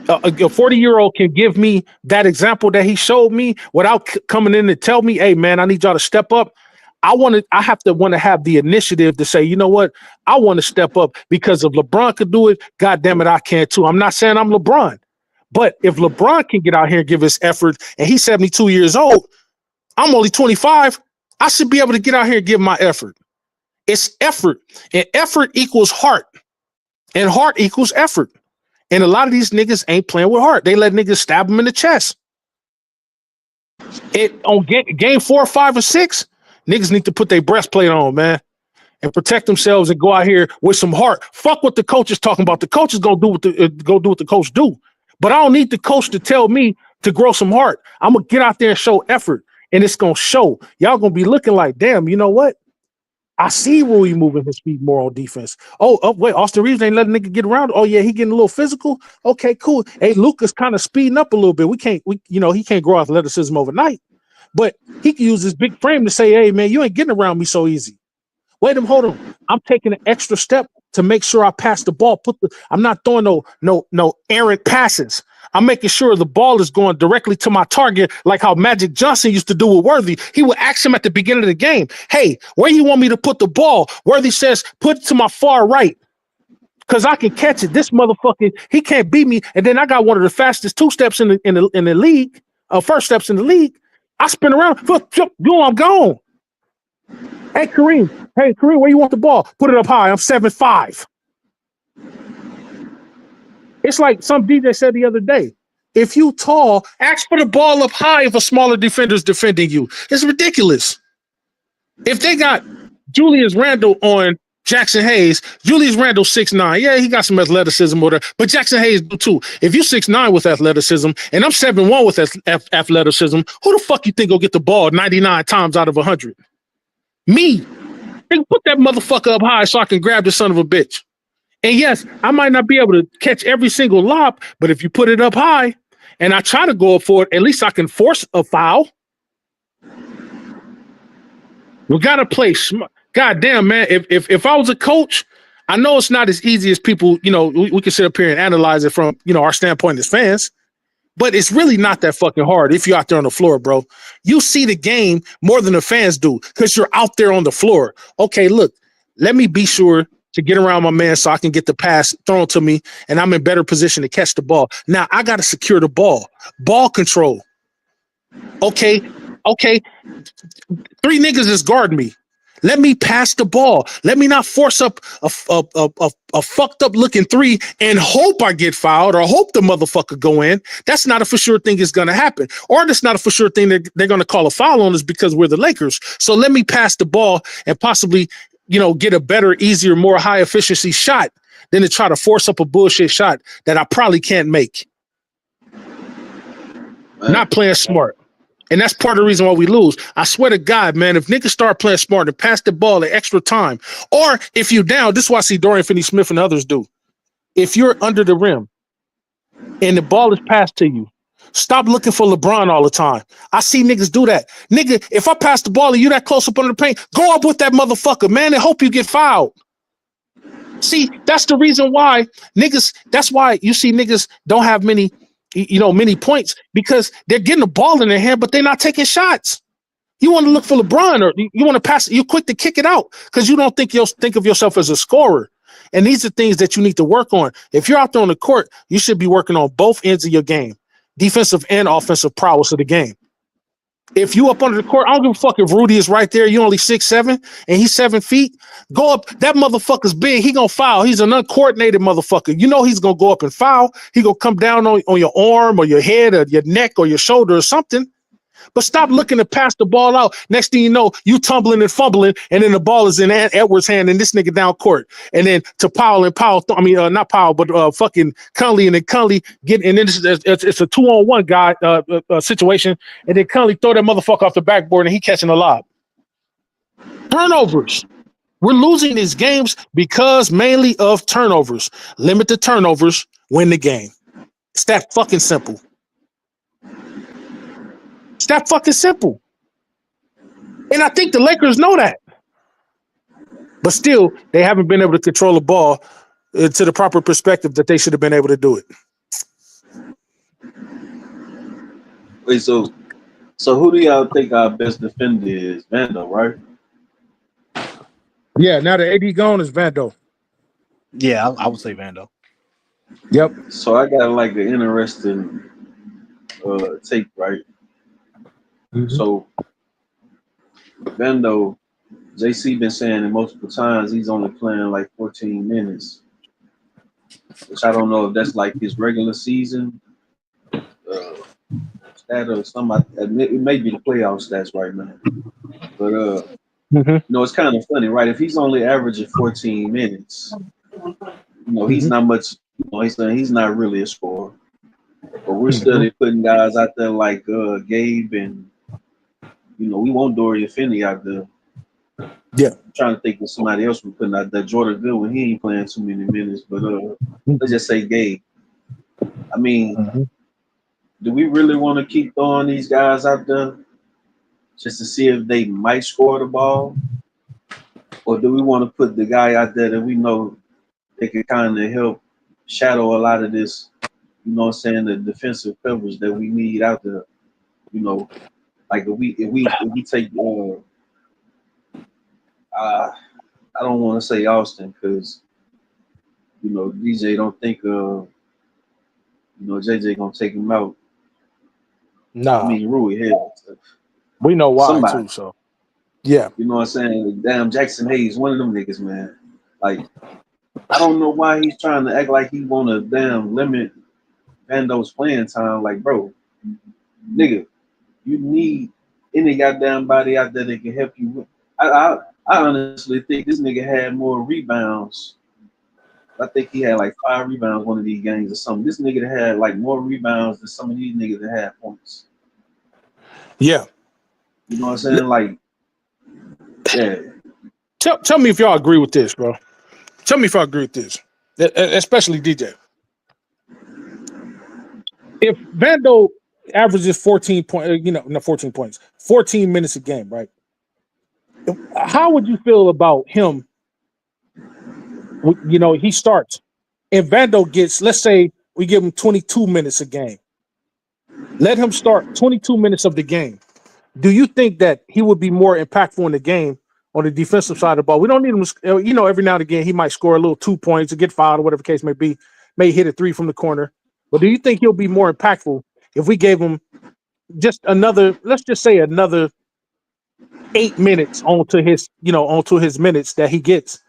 a 40-year-old can give me that example that he showed me without coming in and tell me, hey, man, I need y'all to step up. I have to have the initiative to say, you know what? I want to step up because if LeBron could do it, God damn it, I can too. I'm not saying I'm LeBron. But if LeBron can get out here and give his effort, and he's 72 years old, I'm only 25, I should be able to get out here and give my effort. It's effort, and effort equals heart, and heart equals effort. And a lot of these niggas ain't playing with heart. They let niggas stab them in the chest. On game 4, 5, or 6, niggas need to put their breastplate on, man. and protect themselves and go out here with some heart. Fuck what the coach is talking about. The coach is gonna do what the coach do. But I don't need the coach to tell me to grow some heart. I'm gonna get out there and show effort, and it's gonna show. Y'all gonna be looking like, damn, you know what? I see Rui moving his feet more on defense. Oh, wait, Austin Reeves ain't letting nigga get around. Oh yeah, he getting a little physical. Okay, cool. Hey, Luka's kind of speeding up a little bit. He can't grow athleticism overnight, but he can use his big frame to say, hey man, you ain't getting around me so easy. Wait a minute, hold on. I'm taking an extra step to make sure I pass the ball. I'm not throwing no errant passes. I'm making sure the ball is going directly to my target, like how Magic Johnson used to do with Worthy. He would ask him at the beginning of the game, hey, where you want me to put the ball? Worthy says, put it to my far right, because I can catch it. This motherfucker, he can't beat me. And then I got one of the fastest two steps in the league, first steps in the league. I spin around, I'm gone. Hey, Kareem, where you want the ball? Put it up high. I'm 7'5". It's like some DJ said the other day. If you tall, ask for the ball up high if a smaller defender's defending you. It's ridiculous. If they got Julius Randle on Jackson Hayes, Julius Randle 6'9". Yeah, he got some athleticism or whatever, but Jackson Hayes do too. If you 6'9" with athleticism and I'm 7'1" with athleticism, who the fuck you think will get the ball 99 times out of 100? Me. They put that motherfucker up high so I can grab the son of a bitch. And yes, I might not be able to catch every single lob, but if you put it up high and I try to go up for it, at least I can force a foul. We got to play smart. God damn, man. If I was a coach, I know it's not as easy as people, we can sit up here and analyze it from, our standpoint as fans. But it's really not that fucking hard if you're out there on the floor, bro. You see the game more than the fans do because you're out there on the floor. Okay, look, let me be sure to get around my man so I can get the pass thrown to me and I'm in better position to catch the ball. Now, I got to secure the ball. Ball control. Okay. 3 niggas is guarding me. Let me pass the ball. Let me not force up a fucked up looking 3 and hope I get fouled or hope the motherfucker go in. That's not a for sure thing is going to happen. Or that's not a for sure thing that they're going to call a foul on us because we're the Lakers. So let me pass the ball and possibly, get a better, easier, more high efficiency shot than to try to force up a bullshit shot that I probably can't make. Not playing smart. And that's part of the reason why we lose. I swear to God, man, if niggas start playing smart and pass the ball at extra time, or if you down, this is what I see Dorian Finney-Smith and others do. If you're under the rim and the ball is passed to you, stop looking for LeBron all the time. I see niggas do that. Nigga, if I pass the ball and you that close up under the paint, go up with that motherfucker, man, and hope you get fouled. See, that's the reason why niggas, that's why you see niggas don't have many points because they're getting the ball in their hand, but they're not taking shots. You want to look for LeBron or you want to pass it. You're quick to kick it out because you don't think of yourself as a scorer. And these are things that you need to work on. If you're out there on the court, you should be working on both ends of your game, defensive and offensive prowess of the game. If you up under the court, I don't give a fuck if Rudy is right there. You only 6'7" and he's 7 feet. Go up. That motherfucker's big. He gonna foul. He's an uncoordinated motherfucker. You know he's gonna go up and foul. He gonna come down on your arm or your head or your neck or your shoulder or something. But stop looking to pass the ball out. Next thing you know, you tumbling and fumbling, and then the ball is in Edwards' hand, and this nigga down court. And then to Powell, not Powell, but fucking Conley, and then Conley and then it's a 2-on-1 guy situation, and then Conley throw that motherfucker off the backboard, and he catching a lob. Turnovers. We're losing these games because mainly of turnovers. Limit the turnovers, win the game. It's that fucking simple. It's that fucking simple. And I think the Lakers know that. But still, they haven't been able to control the ball to the proper perspective that they should have been able to do it. Wait, so who do y'all think our best defender is? Vando, right? Yeah, now the AD gone is Vando. Yeah, I would say Vando. Yep. So I got like an interesting take, right? Mm-hmm. So Vando, JC been saying it multiple times, he's only playing like 14 minutes, which I don't know if that's like his regular season stat or something. It may be the playoff stats right now. But Mm-hmm. It's kind of funny, right? If he's only averaging 14 minutes, he's Mm-hmm. not much. He's not really a scorer. But we're Mm-hmm. studying putting guys out there like Gabe and we want Dorian Finney out there. Yeah. I'm trying to think of somebody else we're putting out there. Jordan Goodwin, he ain't playing too many minutes, but let's just say Gabe. I mean, Mm-hmm. do we really want to keep throwing these guys out there just to see if they might score the ball? Or do we want to put the guy out there that we know they can kind of help shadow a lot of this, the defensive coverage that we need out there, you know, like if we take I don't want to say Austin because DJ don't think JJ gonna take him out. I Nah, mean Rui hell, we know why somebody. too. So yeah. You know what I'm saying? Damn, Jackson Hayes, one of them niggas, man. Like, I don't know why he's trying to act like he want to damn limit Vando's playing time. Like, bro, nigga, you need any goddamn body out there that can help you. I honestly think this nigga had more rebounds. I think he had like 5 rebounds one of these games or something. This nigga had like more rebounds than some of these niggas that had points. Yeah. You know what I'm saying? Like, yeah. Tell me if y'all agree with this, bro. Tell me if I agree with this, especially DJ. If Vando averages 14 points, not 14 points, 14 minutes a game, right? How would you feel about him? He starts, and Vando gets, let's say we give him 22 minutes a game. Let him start 22 minutes of the game. Do you think that he would be more impactful in the game on the defensive side of the ball? We don't need him to, every now and again he might score a little 2 points or get fouled or whatever the case may be, may hit a 3 from the corner. But do you think he'll be more impactful if we gave him just let's just say another 8 minutes onto his minutes that he gets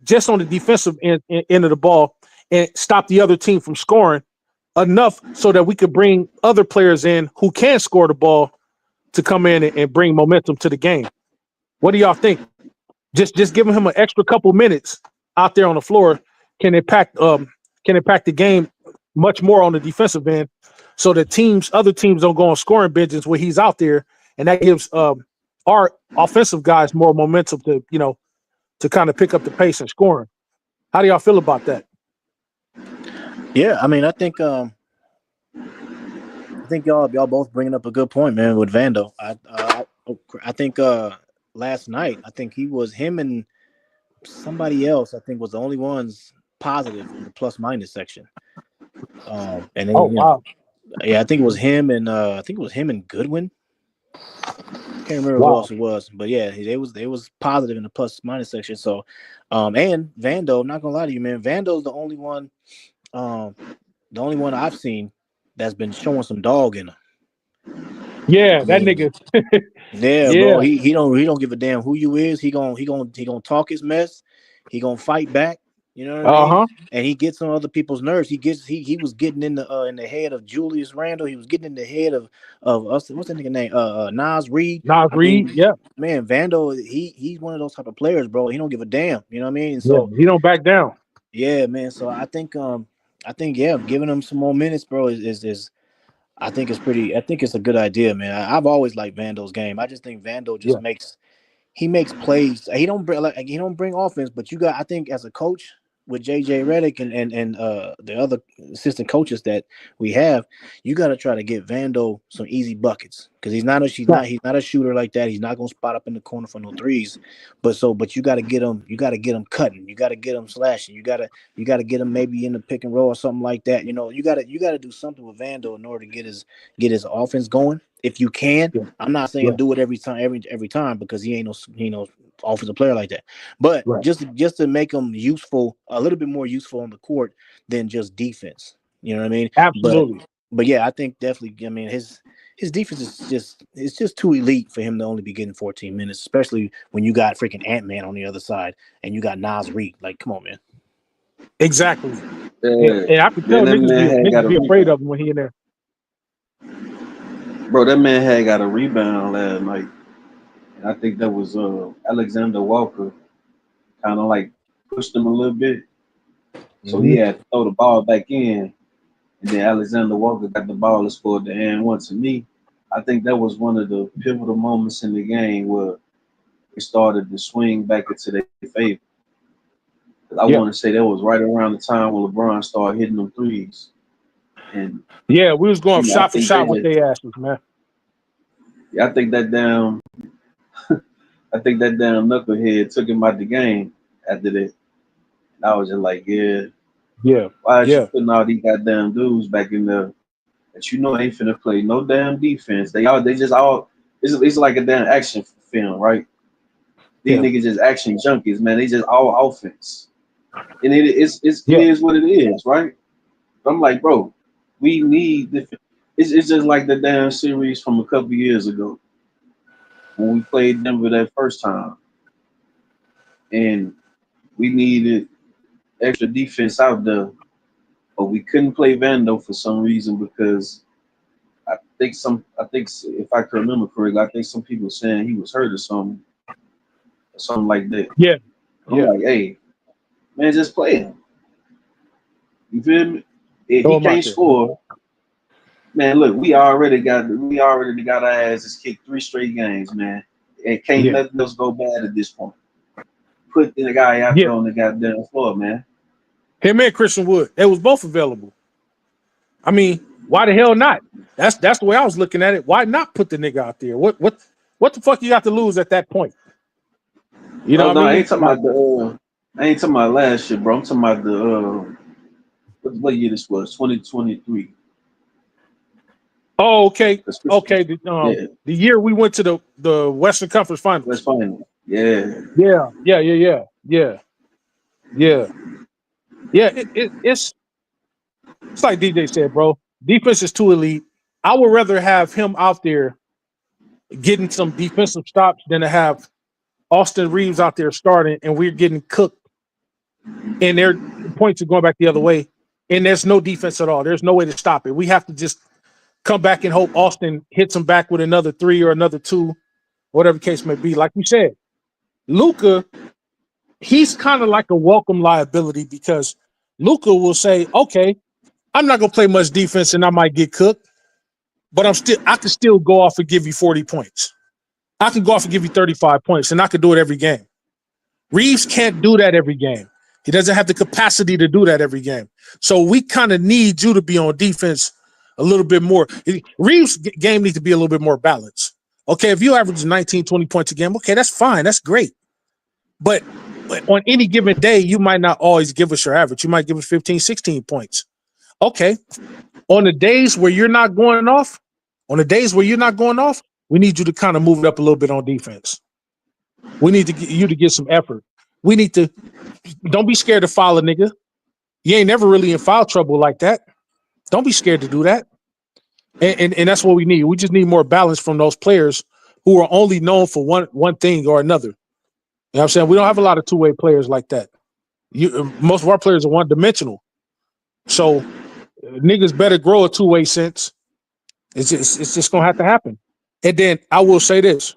just on the defensive end of the ball and stop the other team from scoring enough so that we could bring other players in who can score the ball to come in and bring momentum to the game? What do y'all think? Just giving him an extra couple minutes out there on the floor can impact the game much more on the defensive end, so that other teams don't go on scoring binges where he's out there, and that gives our offensive guys more momentum to kind of pick up the pace and scoring. How do y'all feel about that? Yeah, I mean, I think y'all both bringing up a good point, man. With Vando, I think last night I think him and somebody else I think was the only ones positive in the plus minus section. And then, Wow. Yeah, I think it was him and Goodwin. Can't remember who else it was, but yeah, they was positive in the plus minus section. So, and Vando, I'm not gonna lie to you, man, Vando's the only one I've seen that's been showing some dog in him. Yeah, that nigga. Yeah, Yeah. bro. He don't give a damn who you is. He gonna talk his mess. He gonna fight back. You know what I mean? And he gets on other people's nerves. He was getting in the head of Julius Randle. He was getting in the head of us. What's that nigga name? Nas Reed. Yeah. Man, Vando. He's one of those type of players, bro. He don't give a damn. You know what I mean? And so he don't back down. Yeah, man. So I think giving him some more minutes, bro, is I think it's a good idea, man. I've always liked Vando's game. I just think Vando just makes plays. He don't bring offense, but I think as a coach with JJ Redick and the other assistant coaches that we have, you got to try to get Vando some easy buckets because he's not a shooter like that. He's not gonna spot up in the corner for no threes. But you got to get him. You got to get him cutting. You got to get him slashing. You got to get him maybe in the pick and roll or something like that. You got to do something with Vando in order to get his offense going. If you can, I'm not saying do it every time because he ain't no offensive player like that. But just to make him useful, a little bit more useful on the court than just defense. You know what I mean? Absolutely. But yeah, I think definitely. I mean, his defense is just too elite for him to only be getting 14 minutes, especially when you got freaking Ant-Man on the other side and you got Nas Reed. Like, come on, man. Exactly. And I could tell niggas be afraid of him when he in there. Bro, that man had got a rebound last night. And I think that was Alexander Walker kind of like pushed him a little bit. So he Mhm. had to throw the ball back in. And then Alexander Walker got the ball and scored the and one. To me, I think that was one of the pivotal moments in the game where it started to swing back into their favor. 'Cause I Yeah, want to say that was right around the time when LeBron started hitting them threes. And yeah, we was going I shot for think they shot with just, their asses, man. I think that damn, I think that damn knucklehead took him out the game after that. And I was just like, yeah, Yeah, why are you yeah, putting all these goddamn dudes back in there that you know ain't finna play no damn defense? They just all, it's like a damn action film, right? These yeah, niggas just action junkies, man. They just all offense, and it yeah, is what it is, right? I'm like, bro, we need different. It's just like the damn series from a couple years ago when we played Denver that first time, and we needed extra defense out there, but we couldn't play Vando for some reason because I think if I can remember correctly, I think some people saying he was hurt or something like that. yeah, I'm yeah. like, hey, man, just play him. You feel me? If Throw he him out can't there. score, man, look, we already got our asses kicked 3 straight games, man. And can't Yeah, nothing else go bad at this point. Put the guy out yeah. there on the goddamn floor, man. Him and Christian Wood, they was both available. I mean, why the hell not? That's the way I was looking at it. Why not put the nigga out there? What the fuck you got to lose at that point? You know No, what I no, I mean? ain't talking Like, about I ain't talking about last year, bro. I'm talking about the what year this was, 2023. oh, okay, Cause Christian, okay. yeah, The year we went to the Western Conference Finals. West Final. Yeah. Yeah, yeah, yeah, yeah, yeah, yeah, yeah. It's like DJ said, bro. Defense is too elite. I would rather have him out there getting some defensive stops than to have Austin Reeves out there starting and we're getting cooked and their points are going back the other way. And there's no defense at all. There's no way to stop it. We have to just come back and hope Austin hits him back with another 3 or another 2, whatever the case may be. Like you said, Luka, he's kind of like a welcome liability because Luka will say, okay, I'm not gonna play much defense and I might get cooked, but I can still go off and give you 40 points. I can go off and give you 35 points, and I can do it every game. Reeves can't do that every game. He doesn't have the capacity to do that every game. So we kind of need you to be on defense a little bit more. Reeves' game needs to be a little bit more balanced. Okay, if you average 19, 20 points a game, okay, that's fine. That's great. But on any given day, you might not always give us your average. You might give us 15, 16 points. Okay. On the days where you're not going off, we need you to kind of move it up a little bit on defense. We need to get you to get some effort. We need to don't be scared to foul a nigga. You ain't never really in foul trouble like that. Don't be scared to do that. And that's what we need. We just need more balance from those players who are only known for one thing or another. You know what I'm saying? We don't have a lot of two-way players like that. Most of our players are one-dimensional. So niggas better grow a two-way sense. It's just gonna have to happen. And then I will say this: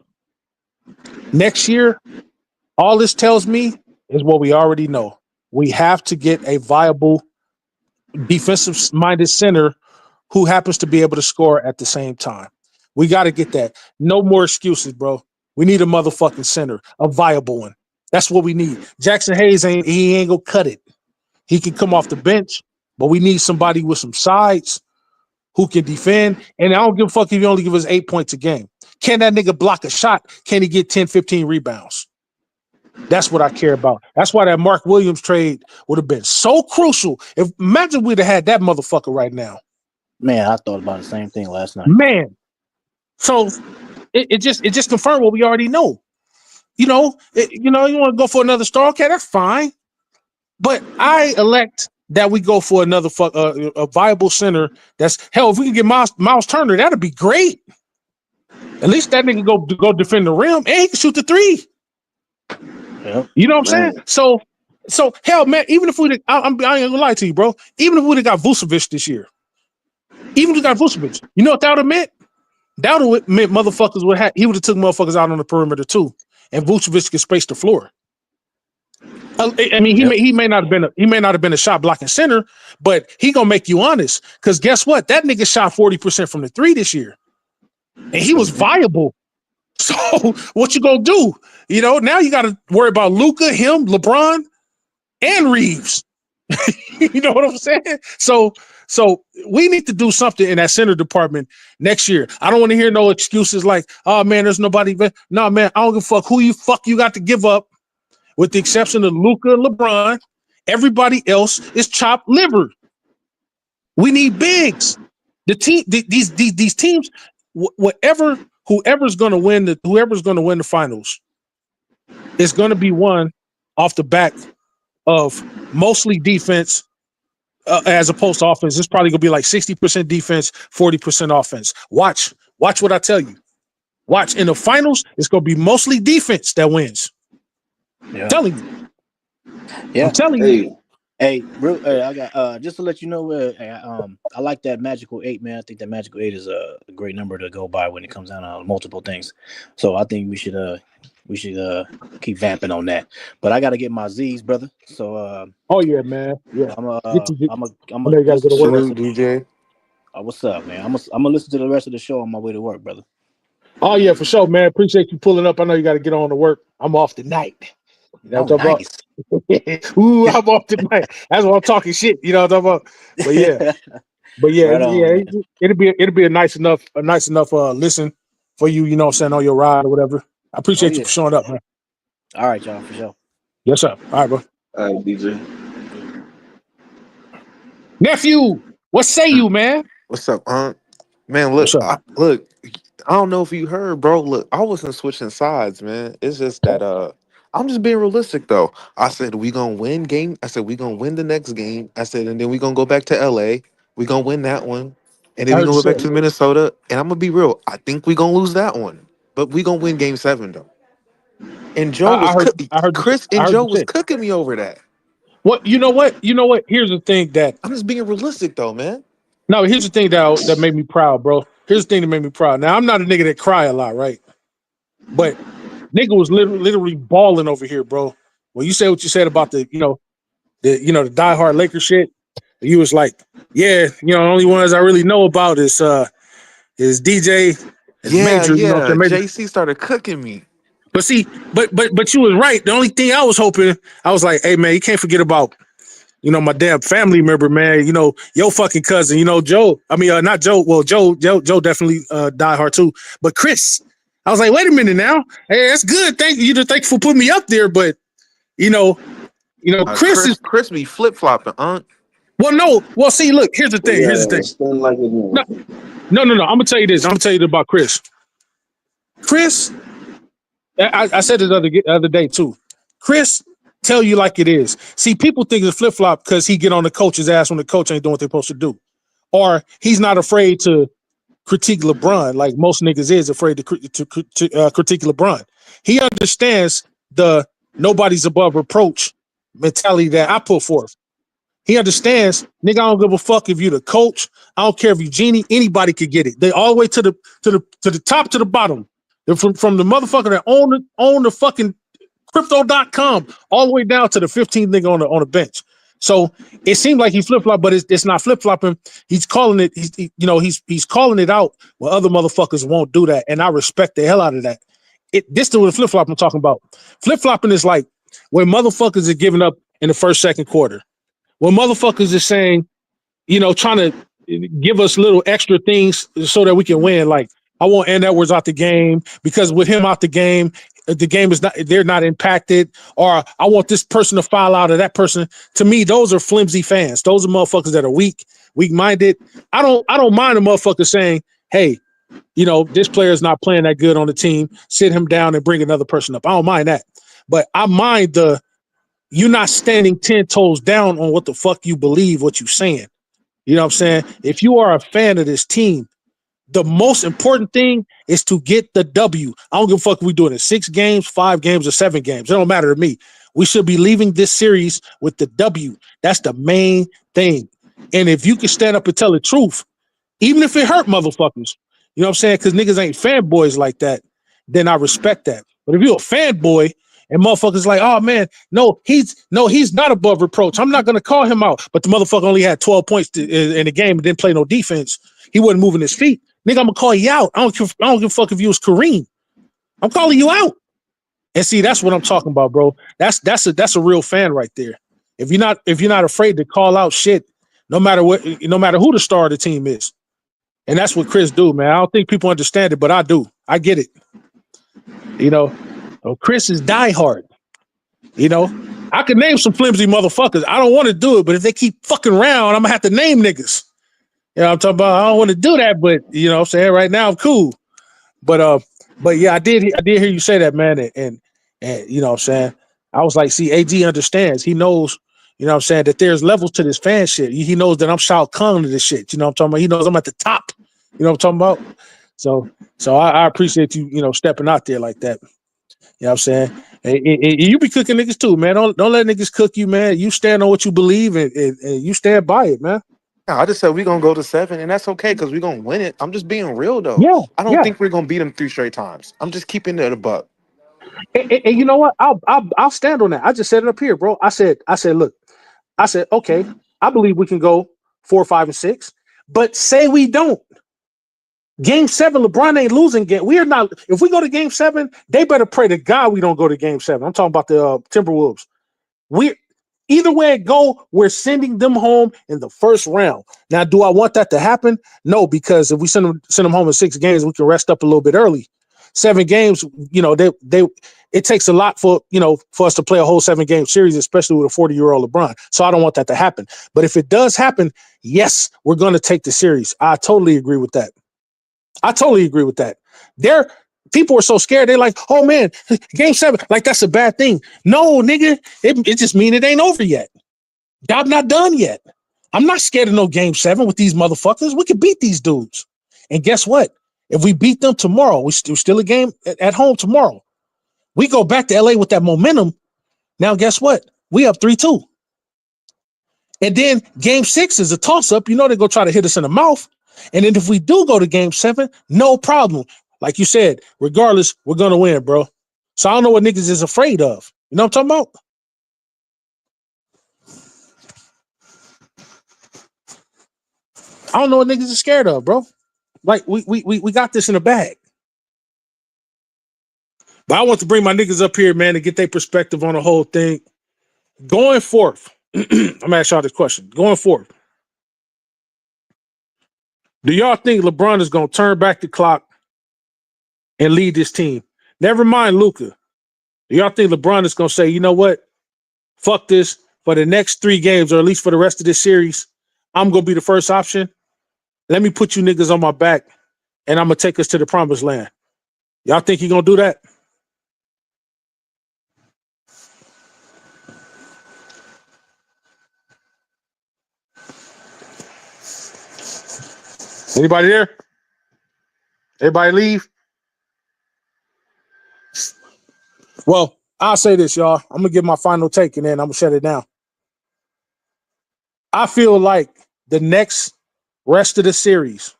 next year, all this tells me is what we already know. We have to get a viable defensive-minded center who happens to be able to score at the same time. We got to get that. No more excuses, bro. We need a motherfucking center, a viable one. That's what we need. Jackson Hayes ain't gonna cut it. He can come off the bench, but we need somebody with some sides who can defend. And I don't give a fuck if you only give us 8 points a game. Can that nigga block a shot? Can he get 10, 15 rebounds? That's what I care about. That's why that Mark Williams trade would have been so crucial. Imagine we'd have had that motherfucker right now. Man, I thought about the same thing last night. Man. So it just confirmed what we already know. You want to go for another star? Okay, that's fine. But I elect that we go for another a viable center. That's hell. If we can get Miles Turner, that'd be great. At least that nigga go defend the rim and he can shoot the 3. Yep. You know what I'm Man. saying? So hell, man. Even if I ain't gonna lie to you, bro. Even if we'd have got Vucevic this year, you know what that would have meant? That would have meant motherfuckers would have. He would have took motherfuckers out on the perimeter too, and Vucevic could space the floor. I mean, he may not have been a shot blocking center, but he gonna make you honest. Because guess what? That nigga shot 40% from the three this year, and he was viable. So what you gonna do? You know, now you got to worry about Luka, him, LeBron, and Reeves. You know what I'm saying? So we need to do something in that center department next year. I don't want to hear no excuses like, "Oh man, there's nobody." No, man, I don't give a fuck who you got to give up. With the exception of Luka and LeBron, everybody else is chopped liver. We need bigs. The team, these teams, whoever's going to win the finals is going to be won off the back of mostly defense as opposed to offense. It's probably going to be like 60% defense, 40% offense. Watch what I tell you. Watch in the finals. It's going to be mostly defense that wins. Yeah. I'm telling you. Yeah. I'm telling you. Hey, I got just to let you know, I like that magical 8, man. I think that magical 8 is a great number to go by when it comes down to multiple things. So I think we should keep vamping on that. But I got to get my Z's, brother. So oh yeah, man. Yeah. I'm a Salute, DJ. What's up, man? I'm gonna listen to the rest of the show on my way to work, brother. Oh yeah, for sure, man. Appreciate you pulling up. I know you got to get on to work. I'm off tonight. You know what I'm talking about? Ooh, I'm off tonight. That's why I'm talking shit. You know what I'm talking about? But yeah, right it'll be a nice enough listen for you. You know what I'm saying, on your ride or whatever. I appreciate you for showing up, man. All right, y'all, for sure. Yes, sir. All right, bro. All right, DJ. Nephew, what say you, man? What's up, man? Look, I don't know if you heard, bro. Look, I wasn't switching sides, man. It's just that I'm just being realistic though. I said we gonna win game. I said we gonna win the next game. I said, and then we gonna go back to LA. We gonna win that one. And then we gonna go back to Minnesota. And I'm gonna be real. I think we gonna lose that one. But we gonna win game 7 though. And Joe was cooking me over that. What you know what? Here's the thing that I'm just being realistic though, man. No, here's the thing that made me proud, bro. Here's the thing that made me proud. Now, I'm not a nigga that cry a lot, right? But nigga was literally balling over here, bro. When you said what you said about the diehard Lakers shit, you was like, yeah, the only ones I really know about is DJ, Major. Yeah, JC started cooking me. But see, but you was right. The only thing I was hoping, I was like, hey man, you can't forget about my damn family member, man. Your fucking cousin, Joe. I mean, not Joe. Well, Joe definitely died hard too. But Chris, I was like, wait a minute now. Hey, that's good. Thank you for putting me up there. But Chris be flip flopping, Well, no. Well, see, look. Here's the thing. No. I'm gonna tell you this. I'm gonna tell you about Chris. Chris, I said it the other day too. Chris, tell you like it is. See, people think it's flip flop because he get on the coach's ass when the coach ain't doing what they're supposed to do, or he's not afraid to critique LeBron like most niggas is afraid to critique LeBron. He understands the nobody's above reproach mentality that I put forth. He understands, nigga, I don't give a fuck if you the coach. I don't care if you genie. Anybody could get it. They all the way to the top to the bottom. They're from the motherfucker that own the fucking crypto.com all the way down to the 15th nigga on the bench. So it seemed like he flip flop, but it's not flip flopping. He's calling it. He's calling it out when other motherfuckers won't do that, and I respect the hell out of that. This is the flip flop I'm talking about. Flip flopping is like when motherfuckers are giving up in the first, second quarter. When motherfuckers are saying, trying to give us little extra things so that we can win. Like, I want Ant Edwards out the game because with him out the game is they're not impacted. Or I want this person to file out of that person. To me, those are flimsy fans. Those are motherfuckers that are weak-minded. I don't mind a motherfucker saying, hey, this player is not playing that good on the team. Sit him down and bring another person up. I don't mind that. But I mind you're not standing 10 toes down on what the fuck you believe, what you're saying. You know what I'm saying? If you are a fan of this team, the most important thing is to get the W. I don't give a fuck if we do it in 6 games, 5 games, or 7 games. It don't matter to me. We should be leaving this series with the W. That's the main thing. And if you can stand up and tell the truth, even if it hurt motherfuckers, You know what I'm saying? Because niggas ain't fanboys like that. Then I respect that. But if you're a fanboy and motherfuckers like, oh man, no, he's not above reproach. I'm not gonna call him out. But the motherfucker only had 12 points in the game and didn't play no defense. He wasn't moving his feet. Nigga, I'm gonna call you out. I don't give a fuck if you was Kareem. I'm calling you out. And see, that's what I'm talking about, bro. That's a real fan right there. If you're not afraid to call out shit, no matter who the star of the team is. And that's what Chris do, man. I don't think people understand it, but I do. I get it. You know, Chris is diehard. You know, I could name some flimsy motherfuckers. I don't want to do it, but if they keep fucking around, I'm gonna have to name niggas. You know what I'm talking about? I don't want to do that, but you know what I'm saying? Right now I'm cool. But yeah, I did hear you say that, man, and you know what I'm saying? I was like, see, AG understands. He knows, you know what I'm saying, that there's levels to this fan shit. He knows that I'm Shao Kahn to this shit. You know what I'm talking about? He knows I'm at the top. You know what I'm talking about? So I appreciate you, you know, stepping out there like that. You know what I'm saying? And you be cooking niggas too, man. Don't let niggas cook you, man. You stand on what you believe and you stand by it, man. No, I just said we're gonna go to 7, and that's okay because we're gonna win it. I'm just being real though. Yeah, I don't yeah. think we're gonna beat them 3 straight times. I'm just keeping it a buck. And you know what? I'll stand on that. I just said it up here, bro. I said, look, okay, I believe we can go 4, 5, and 6, but say we don't. Game 7, LeBron ain't losing game. We are not. If we go to Game 7, they better pray to God we don't go to Game 7. I'm talking about the Timberwolves. We either way it go, we're sending them home in the first round. Now, do I want that to happen? No, because if we send them home in 6 games, we can rest up a little bit early. 7 games, you know, it takes a lot for us to play a whole 7-game series, especially with a 40-year-old LeBron. So I don't want that to happen. But if it does happen, yes, we're going to take the series. I totally agree with that. People are so scared. They're like, oh man, Game 7, like that's a bad thing. No, nigga, it just mean it ain't over yet. Job not done yet. I'm not scared of no Game 7 with these motherfuckers. We can beat these dudes. And guess what? If we beat them tomorrow, we still a game at home tomorrow. We go back to LA with that momentum. Now, guess what? We up 3-2. And then Game 6 is a toss-up. You know they're going to try to hit us in the mouth. And then if we do go to Game 7, no problem. Like you said, regardless, we're going to win, bro. So I don't know what niggas is afraid of. You know what I'm talking about? I don't know what niggas is scared of, bro. Like, we got this in the bag. But I want to bring my niggas up here, man, to get their perspective on the whole thing. Going forth, I'm going to ask y'all this question. Going forth, do y'all think LeBron is going to turn back the clock and lead this team? Never mind Luka. Do y'all think LeBron is going to say, you know what? Fuck this. For the next 3 games, or at least for the rest of this series, I'm going to be the first option. Let me put you niggas on my back, and I'm going to take us to the promised land. Y'all think he going to do that? Anybody there? Everybody leave? Well, I'll say this, y'all. I'm going to give my final take, and then I'm going to shut it down. I feel like the next rest of the series,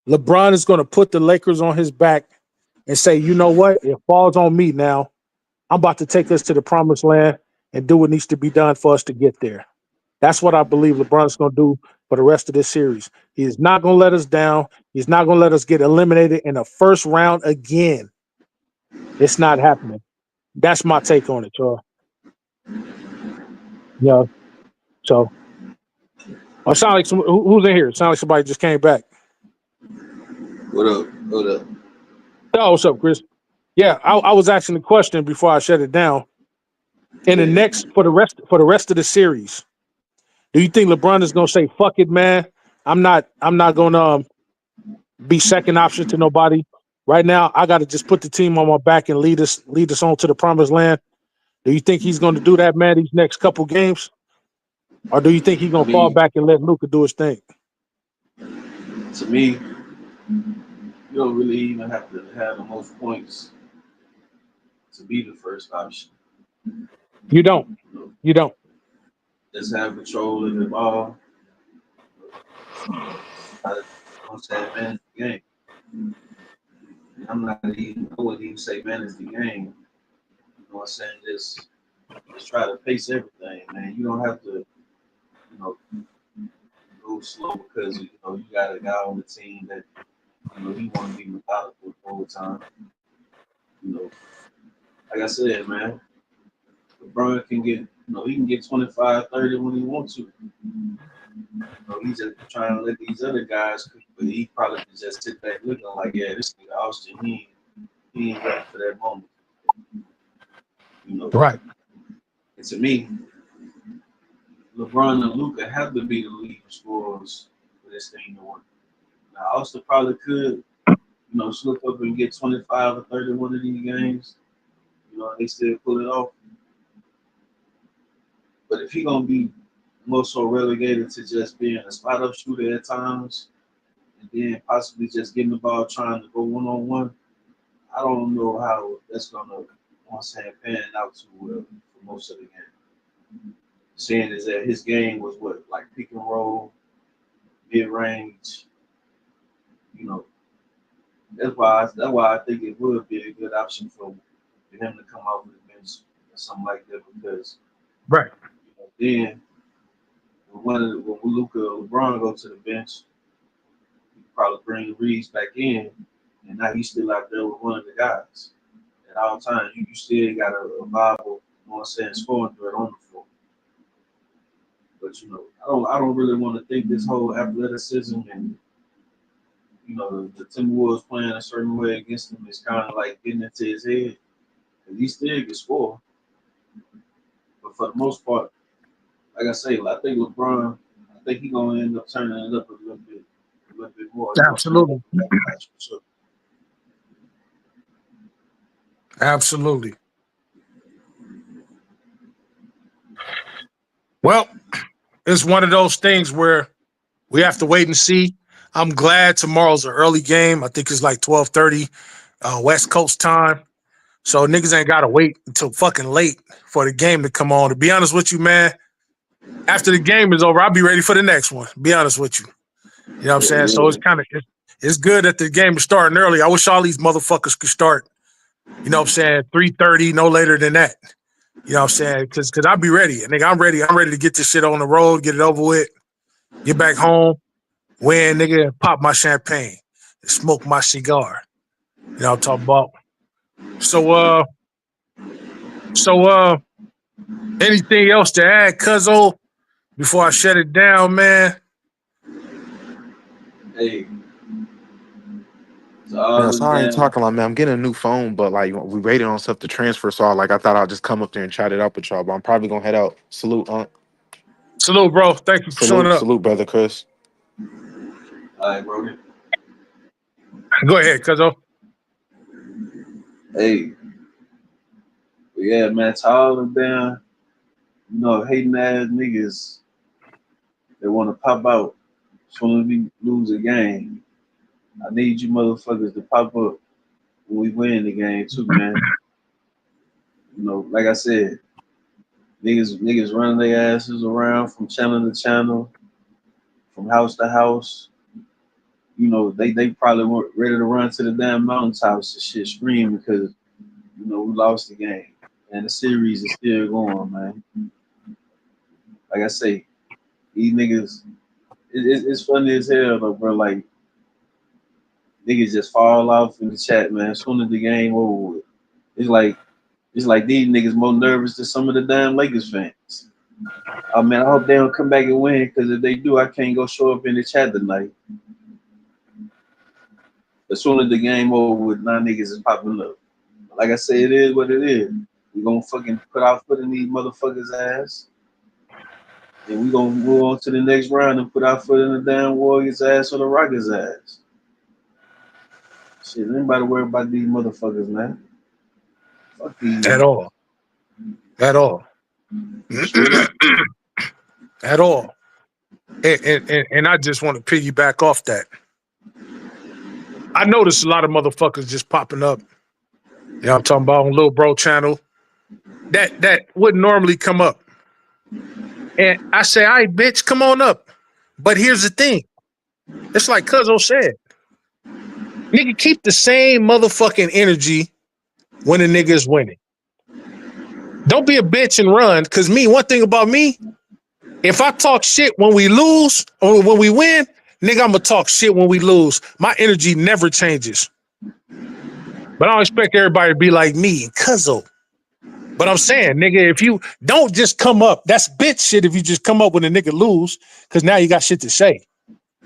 LeBron is going to put the Lakers on his back and say, you know what? It falls on me now. I'm about to take us to the promised land and do what needs to be done for us to get there. That's what I believe LeBron's going to do for the rest of this series. He is not going to let us down. He's not going to let us get eliminated in the first round again. It's not happening. That's my take on it, y'all. Yeah. So, it sound like who's in here? It sound like somebody just came back. What up? What up? Oh, what's up, Chris? Yeah, I was asking the question before I shut it down. In the next for the rest of the series, do you think LeBron is gonna say, fuck it, man? I'm not gonna be second option to nobody. Right now, I gotta just put the team on my back and lead us on to the promised land. Do you think he's gonna do that, man, these next couple games? Or do you think he's gonna fall back and let Luka do his thing? To me, you don't really even have to have the most points to be the first option. You don't. You don't. Just have control of the ball. I'm saying, man, game. I'm not even, I wouldn't even say manage the game. You know what I'm saying? Just try to pace everything, man. You don't have to, you know, go slow because you got a guy on the team that he want to be methodical the whole time. You know, like I said, man, LeBron can get he can get 25, 30 when he wants to. He's just trying to let these other guys cook, but he probably can just sit back looking like, yeah, this nigga Austin, he ain't ready for that moment. Right. And to me, LeBron and Luka have to be the leading scorers for this thing to work. Now, Austin probably could, slip up and get 25 or 31 of these games. They still pull it off. But if he gonna be more so relegated to just being a spot up shooter at times, and then possibly just getting the ball trying to go one on one, I don't know how that's gonna, pan out too well for most of the game. Seeing is that his game was like pick and roll, mid range. That's why I think it would be a good option for him to come off the bench or something like that because Right. then when Luka or LeBron go to the bench, you probably bring Reeves back in, and now he's still out there with one of the guys. At all times, you still got a viable, scoring threat on the floor. But I don't really want to think this whole athleticism and the Timberwolves playing a certain way against him is kind of like getting into his head. And he still can score, but for the most part, like I say, I think LeBron, I think he's gonna end up turning it up a little bit more. Absolutely. Absolutely. Well, it's one of those things where we have to wait and see. I'm glad tomorrow's an early game. I think it's like 12:30 West Coast time. So niggas ain't gotta wait until fucking late for the game to come on. To be honest with you, man, after the game is over, I'll be ready for the next one. Be honest with you. You know what I'm saying? So it's good that the game is starting early. I wish all these motherfuckers could start, 3:30, no later than that. You know what I'm saying? Because I'll be ready. Nigga, I'm ready. I'm ready to get this shit on the road, get it over with, get back home, win, nigga, and pop my champagne, and smoke my cigar. You know what I'm talking about? So anything else to add, Cuzzo, before I shut it down, man? Hey, Yeah, sorry, I ain't talking like man. I'm getting a new phone, but like we waited on stuff to transfer, so I thought I'd just come up there and chat it up with y'all. But I'm probably gonna head out. Salute, Salute, bro. Thank you for showing up. Salute, brother Chris. All right, bro. Go ahead, Cuzzo. Hey, yeah, man, to all them damn, hating ass niggas that want to pop out as soon as we lose a game. I need you motherfuckers to pop up when we win the game too, man. Like I said, niggas running their asses around from channel to channel, from house to house. They probably weren't ready to run to the damn mountaintops and shit, scream because we lost the game and the series is still going, man. Like I say, these niggas, it's funny as hell though, bro. Like niggas just fall off in the chat, man. As soon as the game over with, it's like these niggas more nervous than some of the damn Lakers fans. Oh man, I hope they don't come back and win because if they do, I can't go show up in the chat tonight. As soon as the game over with, now niggas is popping up. Like I say, it is what it is. We gonna fucking put our foot in these motherfuckers' ass, and we gonna move on to the next round and put our foot in the damn Warriors' ass or the Rockets' ass. Shit, anybody worry about these motherfuckers, man? Fuck these. At all. At all. At all. And I just want to piggyback off that. I noticed a lot of motherfuckers just popping up. You know what I'm talking about on Lil Bro channel. That wouldn't normally come up. And I say, all right, bitch, come on up. But here's the thing. It's like Cuzzo said. Nigga, keep the same motherfucking energy when a nigga is winning. Don't be a bitch and run. Cause me, one thing about me, if I talk shit when we lose or when we win, nigga, I'm gonna talk shit when we lose. My energy never changes. But I don't expect everybody to be like me, cuzzo. But I'm saying, nigga, if you don't just come up, that's bitch shit if you just come up when a nigga lose, because now you got shit to say.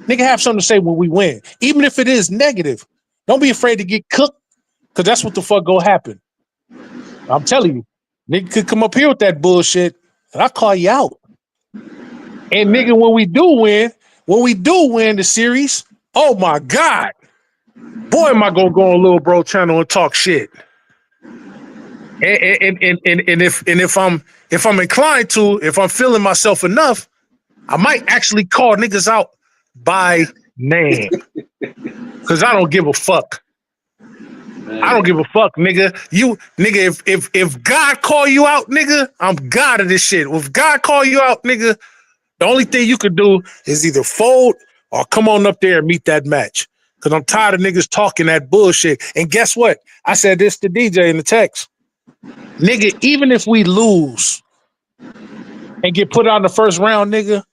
Nigga, have something to say when we win, even if it is negative. Don't be afraid to get cooked, because that's what the fuck go happen. I'm telling you, nigga could come up here with that bullshit, and I call you out. And nigga, when we do win the series, oh my God, boy, am I gonna go on Lil Bro channel and talk shit. And if I'm inclined to, if I'm feeling myself enough, I might actually call niggas out by name. Cause I don't give a fuck. Man. I don't give a fuck, nigga. You nigga, if God call you out, nigga, I'm God of this shit. If God call you out, nigga, the only thing you could do is either fold or come on up there and meet that match. Cause I'm tired of niggas talking that bullshit. And guess what? I said this to DJ in the text. Nigga, even if we lose and get put out in the first round, nigga,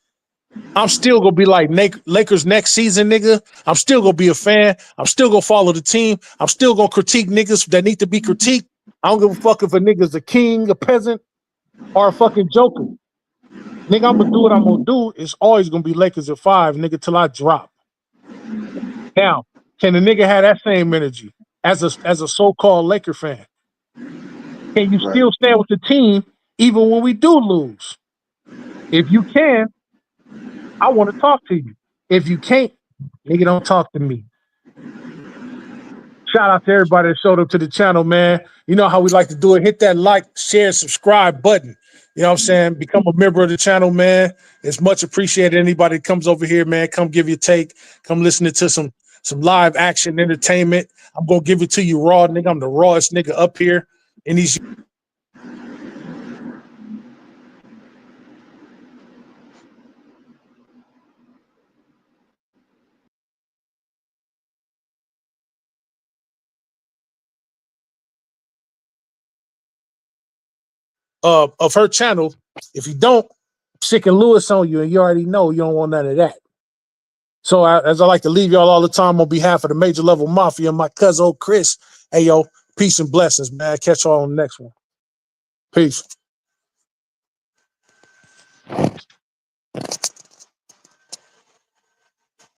I'm still gonna be like Lakers next season, nigga. I'm still gonna be a fan. I'm still gonna follow the team. I'm still gonna critique niggas that need to be critiqued. I don't give a fuck if a nigga's a king, a peasant, or a fucking joker. Nigga, I'm gonna do what I'm gonna do. It's always gonna be Lakers at 5, nigga, till I drop. Now, can the nigga have that same energy as a so-called Laker fan? Can you still stand with the team even when we do lose? If you can, I want to talk to you. If you can't, nigga, don't talk to me. Shout out to everybody that showed up to the channel, man. You know how we like to do it. Hit that like, share, subscribe button. You know what I'm saying? Become a member of the channel, man. It's much appreciated. Anybody that comes over here, man, come give your take. Come listening to some live action entertainment. I'm going to give it to you raw, nigga. I'm the rawest nigga up here in these. Of her channel. If you don't, Sick and Lewis on you, and you already know you don't want none of that. So as I like to leave y'all all the time on behalf of the Major Level Mafia and my cousin Chris, hey yo, peace and blessings, man. Catch y'all on the next one. Peace.